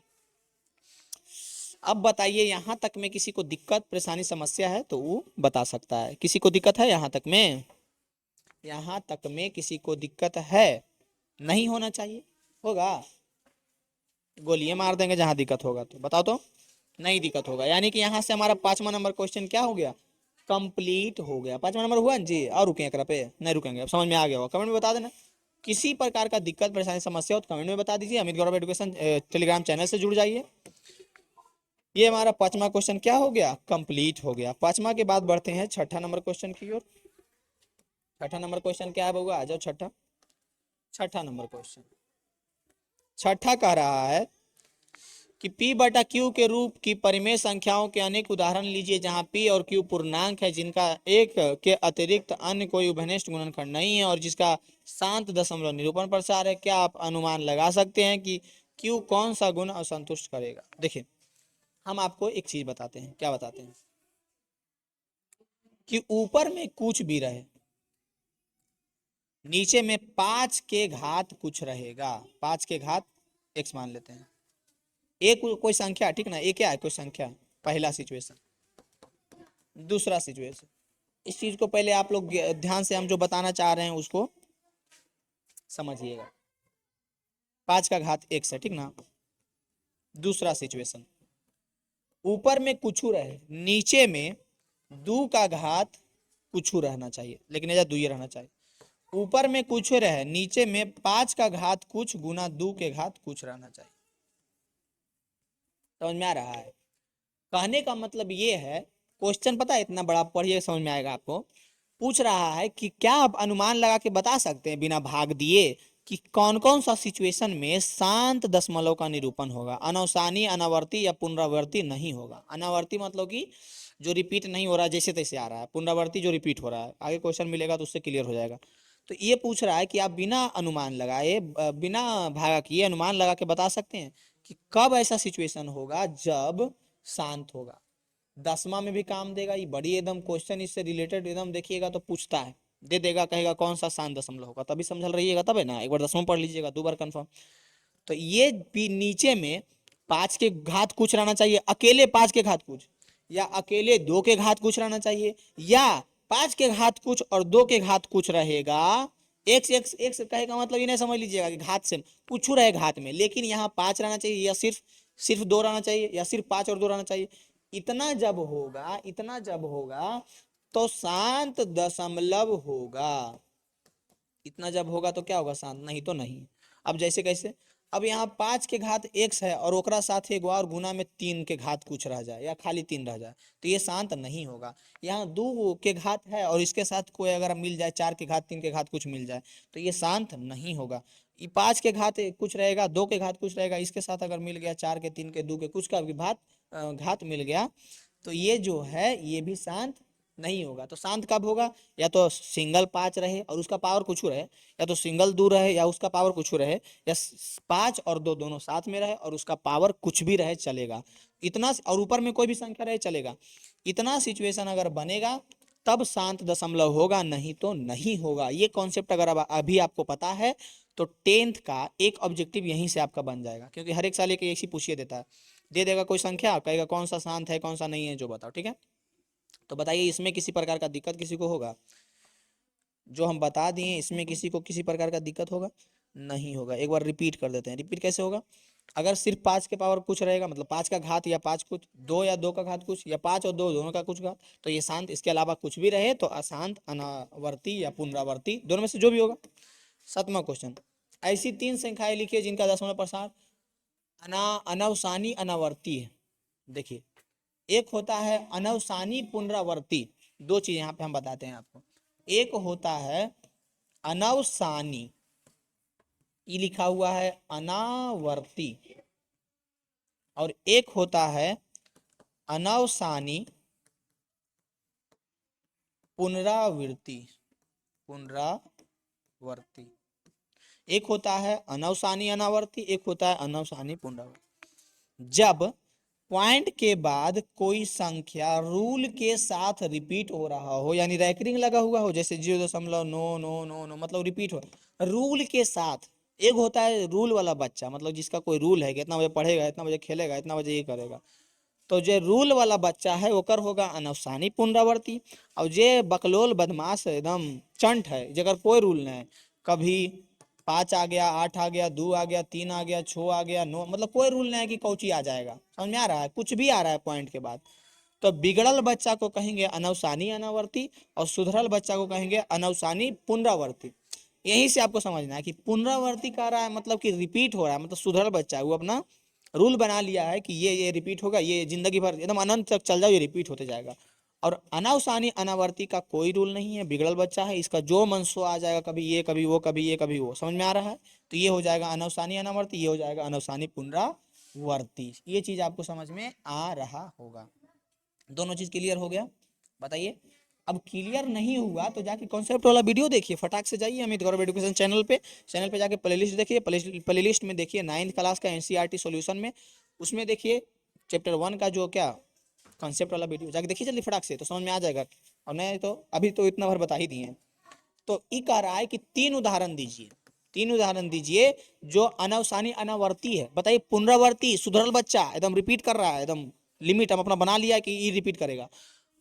अब बताइए यहां तक में किसी को दिक्कत परेशानी समस्या है तो वो बता सकता है। किसी को दिक्कत है यहां तक में? यहां तक में किसी को दिक्कत है? नहीं होना चाहिए। होगा? गोलियां मार देंगे जहां दिक्कत होगा तो। बताओ तो। नहीं दिक्कत होगा, यानी कि यहां से हमारा 5वां नंबर क्वेश्चन क्या हो गया? कंप्लीट हो गया। 5वां नंबर हुआ ना जी? और रुके एकरा पे? नहीं रुकेंगे। अब समझ में आ गया होगा? कमेंट में बता देना। किसी प्रकार का दिक्कत परेशानी समस्या हो तो कमेंट में बता दीजिए। अमित गौरव एजुकेशन टेलीग्राम चैनल से जुड़ जाइए। ये हमारा 5वां क्वेश्चन क्या हो गया? कंप्लीट हो गया। 5वां के बाद बढ़ते हैं 6ठा नंबर क्वेश्चन की ओर। 6ठा नंबर क्वेश्चन क्या है बउआ? आ जाओ। 6ठा नंबर क्वेश्चन। 6ठा कह रहा है कि P बटा Q के रूप की परिमेय संख्याओं के अनेक उदाहरण लीजिए जहां P और Q पूर्णांक है जिनका एक के अतिरिक्त अन्य कोई उभयनिष्ठ गुणनखंड नहीं है और जिसका शांत दशमलव निरूपण प्रसार है। क्या आप अनुमान लगा सकते हैं कि Q कौन सा गुण असंतुष्ट करेगा? देखिए हम आपको एक चीज बताते हैं। क्या बताते हैं? कि ऊपर में कुछ भी रहे, नीचे में 5 के घात कुछ रहेगा। 5 के घात x मान लेते हैं। एक कोई संख्या, ठीक ना? एक क्या है? कोई संख्या। पहला सिचुएशन। दूसरा सिचुएशन, इस चीज को पहले आप लोग ध्यान से हम जो बताना चाह रहे हैं उसको समझिएगा। 5 का घात x है, ठीक ना? दूसरा सिचुएशन, ऊपर में कुछ रहे, नीचे में 2 का घात कुछ रहना चाहिए, लेकिन ऐसा 2 ही रहना चाहिए। ऊपर में कुछ रहे, नीचे में 5 का घात कुछ गुना 2 के घात कुछ रहना चाहिए। समझ में आ रहा है? कहने का मतलब ये है, क्वेश्चन पता है इतना बड़ा, पढ़िए समझ में आएगा आपको। पूछ रहा है कि क्या आप अनुमान लगा के बता सकते हैं बिना भाग दिए कि कौन कौन सा सिचुएशन में शांत दशमलव का निरूपण होगा? अनवसानी, अनावर्ती या पुनरावर्ती नहीं होगा। अनावर्ती मतलब कि जो रिपीट नहीं हो रहा है, जैसे तैसे आ रहा है। पुनरावर्ती जो रिपीट हो रहा है। आगे क्वेश्चन मिलेगा तो उससे क्लियर हो जाएगा। तो ये पूछ रहा है कि आप बिना अनुमान लगाए, बिना भागा किए अनुमान लगा के बता सकते हैं कि कब ऐसा सिचुएशन होगा जब शांत होगा। 10वां में भी काम देगा। ये बड़ी एकदम क्वेश्चन इससे रिलेटेड एकदम देखिएगा तो पूछता है, दे देगा, कहेगा कौन सा शांत दशमलव होगा, तभी समझ रहिएगा, तब है ना। एक बार 10वां पढ़ लीजिएगा, 2 बार कंफर्म। तो ये भी नीचे में 5 के घात कुछ रहना चाहिए, अकेले 5 के घात कुछ, या अकेले 2 के घात कुछ रहना चाहिए, या 5 के घात कुछ और 2 के घात कुछ रहेगा। एक से कहेगा मतलब ये नहीं समझ लीजिएगा कि घात से कुछ रहे घात में, लेकिन यहाँ 5 रहना चाहिए, या सिर्फ सिर्फ 2 रहना चाहिए, या सिर्फ 5 और 2 रहना चाहिए। इतना जब होगा तो शांत दशमलव होगा। इतना जब होगा तो क्या होगा? शांत। नहीं तो नहीं। अब जैसे कैसे? अब यहाँ 5 के घात x है और ओकरा साथ एक और गुना में 3 के घात कुछ रह जाए या खाली 3 रह जाए तो ये शांत नहीं होगा। यहाँ 2 के घात है और इसके साथ कोई अगर मिल जाए, 4 के घात 3 के घात कुछ मिल जाए तो ये शांत नहीं होगा। ये 5 के घात कुछ रहेगा, 2 के घात कुछ रहेगा, इसके साथ अगर मिल गया 4 के 3 के 2 के कुछ का भी घात मिल गया तो ये जो है ये भी शांत नहीं होगा। तो शांत कब होगा? या तो सिंगल 5 रहे और उसका पावर कुछ रहे, या तो सिंगल 2 रहे या उसका पावर कुछ रहे, या 5 और 2 दोनों साथ में रहे और उसका पावर कुछ भी रहे चलेगा। इतना, और ऊपर में कोई भी संख्या रहे चलेगा। इतना सिचुएशन अगर बनेगा तब शांत दशमलव होगा, नहीं तो नहीं होगा। ये कॉन्सेप्ट अगर अभी आपको पता है तो 10th का एक ऑब्जेक्टिव यहीं से आपका बन जाएगा, क्योंकि हर एक साल एक ऐसी पूछिए देता है, दे देगा कोई संख्या, कहेगा कौन सा शांत है कौन सा नहीं है, जो बताओ। ठीक है, तो बताइए इसमें किसी प्रकार का दिक्कत किसी को होगा? जो हम बता दिए इसमें किसी को किसी प्रकार का दिक्कत होगा? नहीं होगा। एक बार रिपीट कर देते हैं। रिपीट कैसे होगा? अगर सिर्फ 5 के पावर कुछ रहेगा, मतलब 5 का घात या 5 कुछ, 2 या 2 का घात कुछ, या 5 और 2 दोनों का कुछ घात, तो ये शांत। इसके अलावा कुछ भी रहे तो अशांत, अनावर्ती या पुनरावर्ती, दोनों में से जो भी होगा। 7वां क्वेश्चन, ऐसी 3 संख्याएं लिखिए जिनका दशमलव प्रसार अनवसानी अनावर्ती है। देखिए, एक होता है अनवसानी पुनरावर्ती। 2 चीज यहाँ पे हम बताते हैं आपको। एक होता है अनवसानी, ये लिखा हुआ है अनावर्ती, और एक होता है अनवसानी पुनरावृत्ति। पुनरावर्ती। एक होता है अनवसानी अनावर्ती, एक होता है अनवसानी पुनरावर्ती। जब पॉइंट के बाद कोई संख्या रूल के साथ रिपीट हो रहा हो, यानी रैकरिंग लगा हुआ हो, जैसे 0.999 मतलब रिपीट हो रूल के साथ। एक होता है रूल वाला बच्चा, मतलब जिसका कोई रूल है कि इतना बजे पढ़ेगा, इतना बजे खेलेगा, इतना बजे ये करेगा, तो जो रूल वाला बच्चा है ओकर होगा अनवसानी पुनरावर्ती। और जे बकलोल बदमाश है, एकदम चंट है, जगह कोई रूल नहीं है, कभी 5 आ गया, 8 आ गया, 2 आ गया, 3 आ गया, 6 आ गया, 9, मतलब कोई रूल नहीं है कि कौची आ जाएगा, समझ में आ रहा है, कुछ भी आ रहा है पॉइंट के बाद, तो बिगड़ल बच्चा को कहेंगे अनवसानी अनावर्ती और सुधरल बच्चा को कहेंगे अनवसानी पुनरावर्ती। यहीं से आपको समझना है कि पुनरावर्ती कर रहा है मतलब कि रिपीट हो रहा है, मतलब सुधरल बच्चा है वो अपना रूल बना लिया है कि ये रिपीट होगा, ये जिंदगी भर एकदम अनंत तक चल जाओ, ये रिपीट होते जाएगा। और अनावसानी अनावर्ती का कोई रूल नहीं है, बिगड़ल बच्चा है, इसका जो मन सो आ जाएगा, कभी ये कभी वो, कभी ये कभी वो, समझ में आ रहा है। तो ये हो जाएगा अनवसानी अनावर्ती, ये हो जाएगा अनवसानी पुनरावर्ती। ये चीज आपको समझ में आ रहा होगा। दोनों चीज क्लियर हो गया, बताइए। अब क्लियर नहीं हुआ तो जाके कॉन्सेप्ट वाला वीडियो देखिए, फटाक से जाइए अमित गौरव एजुकेशन चैनल पे जाके प्लेलिस्ट देखिए, प्लेलिस्ट में देखिए 9th क्लास का एनसीईआरटी सॉल्यूशन में, उसमें देखिए चैप्टर 1 का जो क्या कॉन्सेप्ट वाला वीडियो, जाके देखिए जल्दी फटाक से, तो समझ में आ जाएगा। और नहीं तो अभी तो इतना भर बता ही दिए हैं। तो ई कह रहा है कि 3 उदाहरण दीजिए, 3 उदाहरण दीजिए जो अनवसानी अनावर्ती है। बताइए, पुनरावर्ती सुधरल बच्चा एकदम रिपीट कर रहा है, एकदम लिमिट हम अपना बना लिया है कि ई रिपीट करेगा।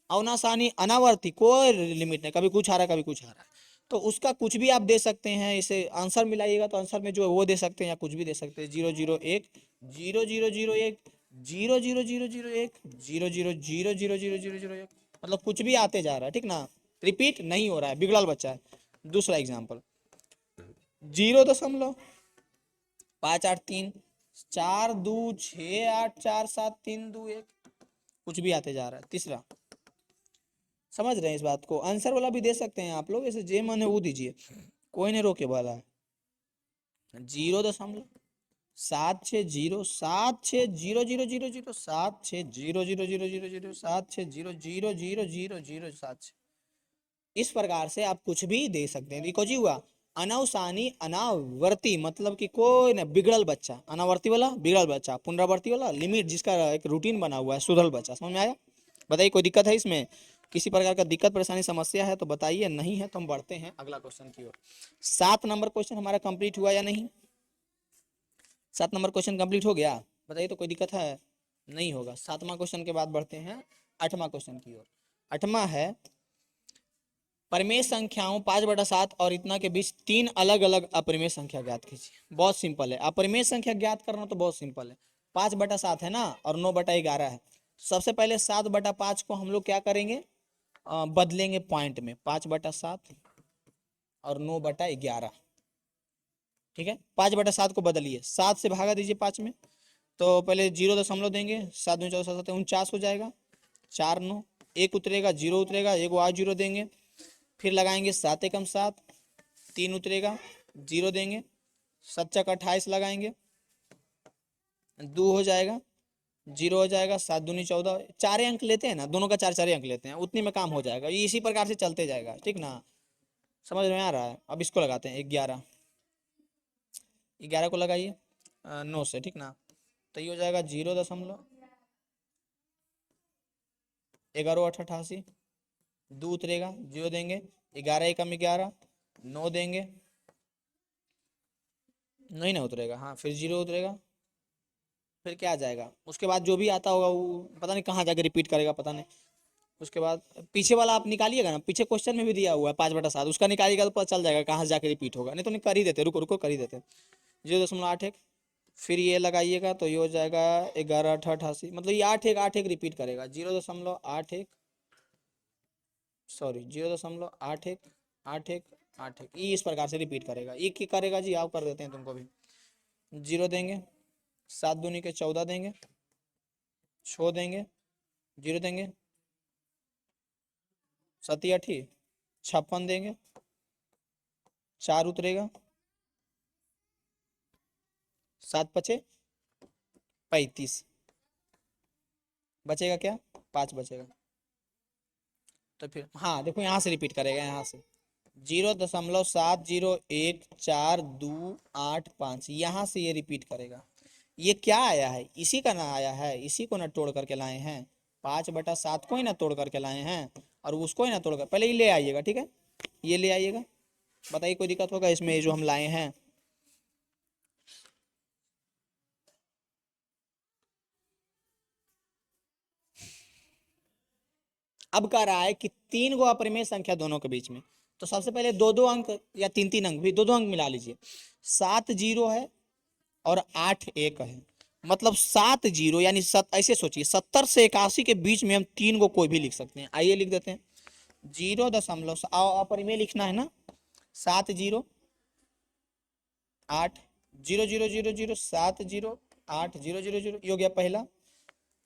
अवनाशानी अनावर्ती कोई लिमिट नहीं, कभी कुछ आ रहा है, कभी कुछ आ रहा है, तो उसका कुछ भी आप दे सकते हैं। इसे आंसर मिलाइएगा तो आंसर में जो है वो दे सकते हैं, या कुछ भी दे सकते हैं, 001 0001 00001 0000001, मतलब कुछ भी आते जा रहा है, ठीक ना, रिपीट नहीं हो रहा है, बिगड़ल बच्चा है। दूसरा एग्जाम्पल 0.583 4 2 6 8 4 7 3 2 1, कुछ भी आते जा रहा है। तीसरा, समझ रहे हैं इस बात को, आंसर वाला भी दे सकते हैं आप लोग, ऐसे जे मन है वो दीजिए, कोई नहीं रोके वाला है। 0.7607600000 7600000076 इस प्रकार से आप कुछ भी दे सकते हैं। देखो जी हुआ अनवसानी अनावर्ती, मतलब कि कोई ना बिगड़ल बच्चा, अनावर्ती वाला बिगड़ल बच्चा, पुनरावर्ती वाला लिमिट जिसका एक रूटीन बना हुआ है, सुधरल बच्चा। समझ में आया? बताइए कोई दिक्कत है इसमें, किसी प्रकार का दिक्कत परेशानी समस्या है तो बताइए, नहीं है तो हम बढ़ते हैं अगला क्वेश्चन की ओर। 7 नंबर क्वेश्चन हमारा कंप्लीट हुआ या नहीं? 7 नंबर क्वेश्चन कंप्लीट हो गया? बताइए तो कोई दिक्कत है? नहीं होगा। 7वां क्वेश्चन के बाद बढ़ते हैं 8वां क्वेश्चन की ओर। 8वां है परिमेय संख्याओं 5/7 और इतना के बीच 3 अलग अलग अपरिमेय संख्या ज्ञात कीजिए। बहुत सिंपल है, अपरिमेय संख्या ज्ञात करना तो बहुत सिंपल है। 5/7 है ना, और 9/11 है। सबसे पहले 7/5 को हम लोग क्या करेंगे, बदलेंगे पॉइंट में, 5/7 और 9/11, ठीक है। 5/7 को बदलिए, 7 से भागा दीजिए 5 में, तो पहले 0 दशमलव देंगे, 7 दूनी 14 7 49 हो जाएगा, 4 9 1 उतरेगा, 0 उतरेगा, एक और 0 देंगे, फिर लगाएंगे 7 एकम 7, 3 उतरेगा, 0 देंगे, 7 चक 28 लगाएंगे, 2 हो जाएगा, 0 हो जाएगा, 7 दूनी 14, 4 अंक लेते हैं ना, दोनों का 4 4 अंक लेते हैं, उतनी में काम हो जाएगा। ये इसी प्रकार से चलते जाएगा, ठीक ना, समझ में आ रहा है? अब इसको लगाते हैं 11, 11 को लगाइए 9 से, ठीक ना, तो ये हो जाएगा 0.1188, 2 उतरेगा, 0 देंगे, 11 एकम 11, 9 देंगे, नहीं ना उतरेगा, हाँ फिर 0 उतरेगा, फिर क्या आ जाएगा, उसके बाद जो भी आता होगा वो पता नहीं कहाँ जाके रिपीट करेगा, पता नहीं। उसके बाद पीछे वाला आप निकालिएगा ना, पीछे क्वेश्चन में भी दिया हुआ है 5/7, उसका निकालिएगा तो पता चल जाएगा कहाँ से जाके रिपीट होगा, नहीं तो नहीं कर ही देते, रुको रुको कर ही देते। 0.81, फिर ये लगाइएगा तो ये हो जाएगा 11 88, मतलब ये 8 1 रिपीट करेगा, 0.81, सॉरी 0.81 ये इस प्रकार से रिपीट करेगा। ये क्या करेगा जी, आप कर देते हैं तुमको भी, 0 देंगे, 7 दूनी के 14 देंगे, 6 देंगे, 0 देंगे, 7 8 56 देंगे, 4 उतरेगा, 7 5 35, बचेगा क्या, 5 बचेगा। तो फिर हाँ देखो यहाँ से रिपीट करेगा, यहाँ से 0.701428 यहाँ से ये रिपीट करेगा। ये क्या आया है, इसी का ना आया है, इसी को ना तोड़ करके लाए हैं, 5/7 को ही ना तोड़ करके लाए हैं, और उसको ही ना तोड़ कर, पहले ये ले आइएगा, ठीक है, ये ले आइएगा। बताइए कोई दिक्कत होगा इसमें, ये जो हम लाए हैं। अब कह रहा है कि 3 गो अपरिमेय संख्या दोनों के बीच में, तो सबसे पहले 2-2 अंक या 3-3 अंक, भी 2-2 अंक मिला लीजिए। 7 0 है और 8 1 है, मतलब 7 0 यानी ऐसे सोचिए 70 से 81 के बीच में हम 3 को कोई भी लिख सकते हैं। आइए लिख देते हैं। 0 अपरिमेय लिखना है ना, 7 0 8 0 0 0 0 7 0 8 0 0 0, ये हो गया पहला।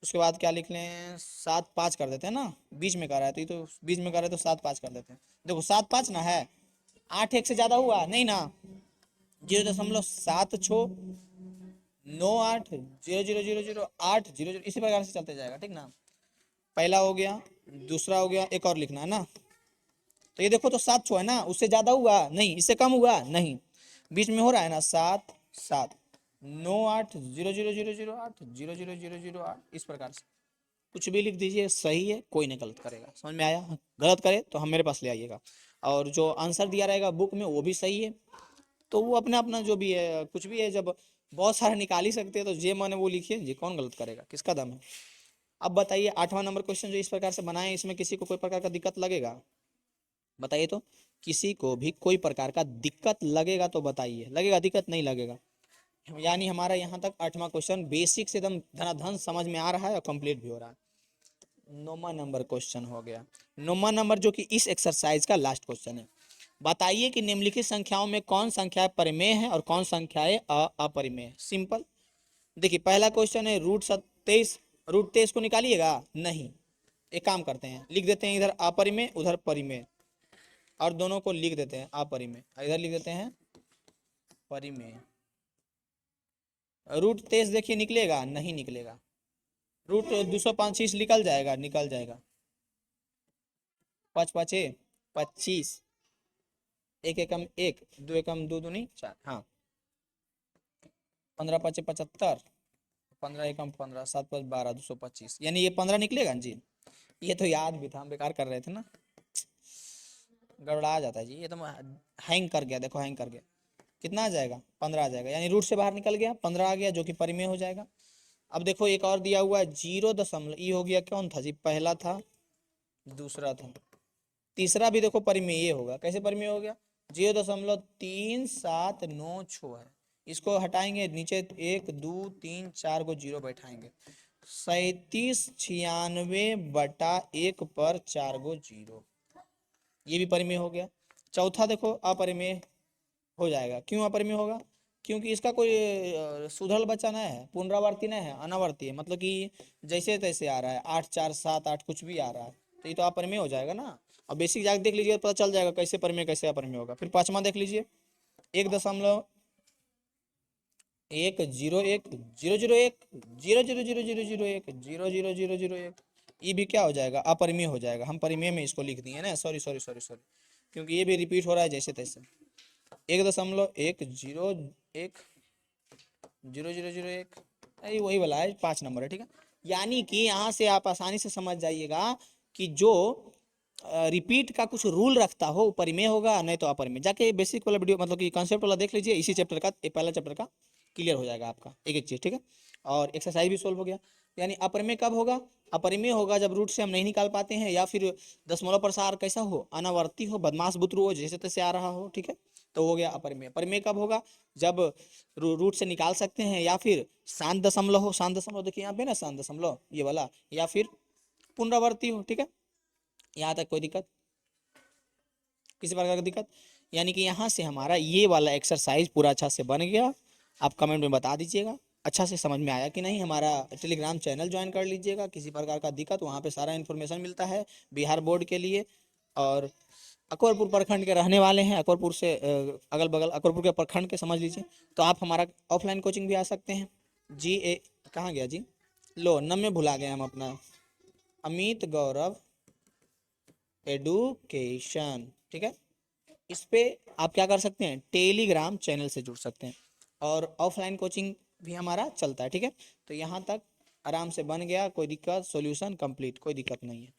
उसके बाद क्या लिख लें, 7 5 कर देते हैं ना, बीच में कर रहा है तो ये तो बीच में कर रहा है तो 7 5 कर देते हैं। देखो 7 5 ना है, 8 1 से ज्यादा हुआ नहीं ना, 0.7 6 9 8 0 0 0 0 8 0 0, इसी प्रकार से चलते जाएगा, ठीक ना। पहला हो गया, दूसरा हो गया, एक और लिखना है ना। तो ये देखो तो 7 छो है ना, उससे ज्यादा हुआ नहीं, इससे कम हुआ नहीं, बीच में हो रहा है ना, 7 7 9 8 0 0 0 0 8 0 0 0 0 8, इस प्रकार से कुछ भी लिख दीजिए, सही है, कोई नहीं गलत करेगा। समझ में आया, गलत करे तो हम मेरे पास ले आइएगा, और जो आंसर दिया रहेगा बुक में वो भी सही है, तो वो अपना अपना जो भी है, कुछ भी है, जब बहुत सारे निकाल ही सकते हैं तो जे मन है वो लिखिए, जी कौन गलत करेगा, किसका दम है। अब बताइए 8वां नंबर क्वेश्चन जो इस प्रकार से बनाए, इसमें किसी को कोई प्रकार का दिक्कत लगेगा, बताइए तो। किसी को भी कोई प्रकार का दिक्कत लगेगा तो बताइए, लगेगा दिक्कत, नहीं लगेगा। यानी हमारा यहाँ तक 8वां क्वेश्चन बेसिक से एकदम धनाधन समझ में आ रहा है और कंप्लीट भी हो रहा है। 9वां नंबर क्वेश्चन हो गया। 9वां नंबर जो कि इस एक्सरसाइज का लास्ट क्वेश्चन है। बताइए कि निम्नलिखित संख्याओं में कौन संख्या परिमेय है और कौन संख्याएं अपरिमेय है। सिंपल, देखिए पहला क्वेश्चन है √23, √23 को निकालिएगा नहीं, एक काम करते हैं, लिख देते हैं इधर अपरिमेय उधर परिमेय, और दोनों को लिख देते हैं अपरिमेय, इधर लिख देते हैं परिमेय। √23 देखिए निकलेगा, नहीं निकलेगा। √225 निकल जाएगा, निकल जाएगा। 5 5 25, 1 एकम 1, 2 एकम 2 दूनी 4, हाँ 15 5 75, 15 एकम 15, 7 5 12, 225, यानी ये 15 निकलेगा जी। ये तो याद भी था, हम बेकार कर रहे थे ना, गड़बड़ा जाता है जी, ये तो हैंग कर गया, देखो हैंग कर गया। कितना आ जाएगा, 15 आ जाएगा, यानी रूट से बाहर निकल गया, 15 आ गया जो कि परिमेय हो जाएगा। अब देखो एक और दिया हुआ है 0 ये हो गया, कौन था जी, पहला था, दूसरा था, तीसरा भी देखो परिमेय होगा। कैसे परिमेय हो गया, 0.3796 है, इसको हटाएंगे नीचे 1 2 3 4 को जीरो बैठाएंगे, 3796/1 पर 4 गो जीरो, ये भी परिमेय हो गया। चौथा देखो अपरिमेय हो जाएगा, क्यों अपरिमेय होगा, क्योंकि इसका कोई सुधल बच्चा नहीं है, पुनरावर्ती नहीं है, अनावर्ती है, मतलब कि जैसे तैसे आ रहा है, 8 4 7 8 कुछ भी आ रहा है, तो ये तो अपरिमेय हो जाएगा ना। अब बेसिक जाके देख लीजिए, पता चल जाएगा कैसे परिमेय कैसे अपरिमेय होगा। फिर 5वां देख लीजिए, 1.1 0 0 1 0 0 0 0 0 1 ये भी क्या हो जाएगा, अपरिमेय हो जाएगा। हम परिमेय में इसको लिख दिए ना, सॉरी सॉरी सॉरी सॉरी, क्योंकि ये भी रिपीट हो रहा है जैसे तैसे। 1.1 0 1 0 0 0 1, अरे वही वाला है, 5 नंबर है, ठीक है। यानी कि यहाँ से आप आसानी से समझ जाइएगा कि जो रिपीट का कुछ रूल रखता हो परिमेय होगा, नहीं तो अपरिमेय। जाके बेसिक वाला वीडियो मतलब कि कॉन्सेप्ट वाला देख लीजिए, इसी चैप्टर का, पहला चैप्टर का क्लियर हो जाएगा आपका एक एक चीज, ठीक है। और एक्सरसाइज भी सोल्व हो गया। यानी अपरिमेय कब होगा, अपरिमेय होगा जब रूट से हम नहीं निकाल पाते हैं, या फिर दशमलव प्रसार कैसा हो, अनावर्ती हो, बदमाश बुतरू हो, जैसे तैसे आ रहा हो, ठीक है, तो हो गया अपरिमेय। परिमेय कब होगा, जब रूट से निकाल सकते हैं, या फिर शांत दशमलव हो, शांत दशमलव देखिए यहाँ पे ना, शांत दशमलव ये वाला, या फिर पुनरावर्ती हो, ठीक है। यहाँ तक कोई दिक्कत, किसी प्रकार की दिक्कत, यानी कि यहाँ से हमारा ये वाला एक्सरसाइज पूरा अच्छा से बन गया। आप कमेंट में बता दीजिएगा अच्छा से समझ में आया कि नहीं। हमारा टेलीग्राम चैनल ज्वाइन कर लीजिएगा, किसी प्रकार का दिक्कत वहाँ पे सारा इन्फॉर्मेशन मिलता है बिहार बोर्ड के लिए। और अकबरपुर प्रखंड के रहने वाले हैं, अकबरपुर से अगल बगल अकबरपुर के प्रखंड के समझ लीजिए, तो आप हमारा ऑफलाइन कोचिंग भी आ सकते हैं। जी ए कहाँ गया जी, लो नम में भुला गए हम अपना, अमित गौरव एडुकेशन, ठीक है। इस पे आप क्या कर सकते हैं, टेलीग्राम चैनल से जुड़ सकते हैं और ऑफलाइन कोचिंग भी हमारा चलता है। ठीक है, तो यहाँ तक आराम से बन गया, कोई दिक्कत, सॉल्यूशन कंप्लीट, कोई दिक्कत नहीं है।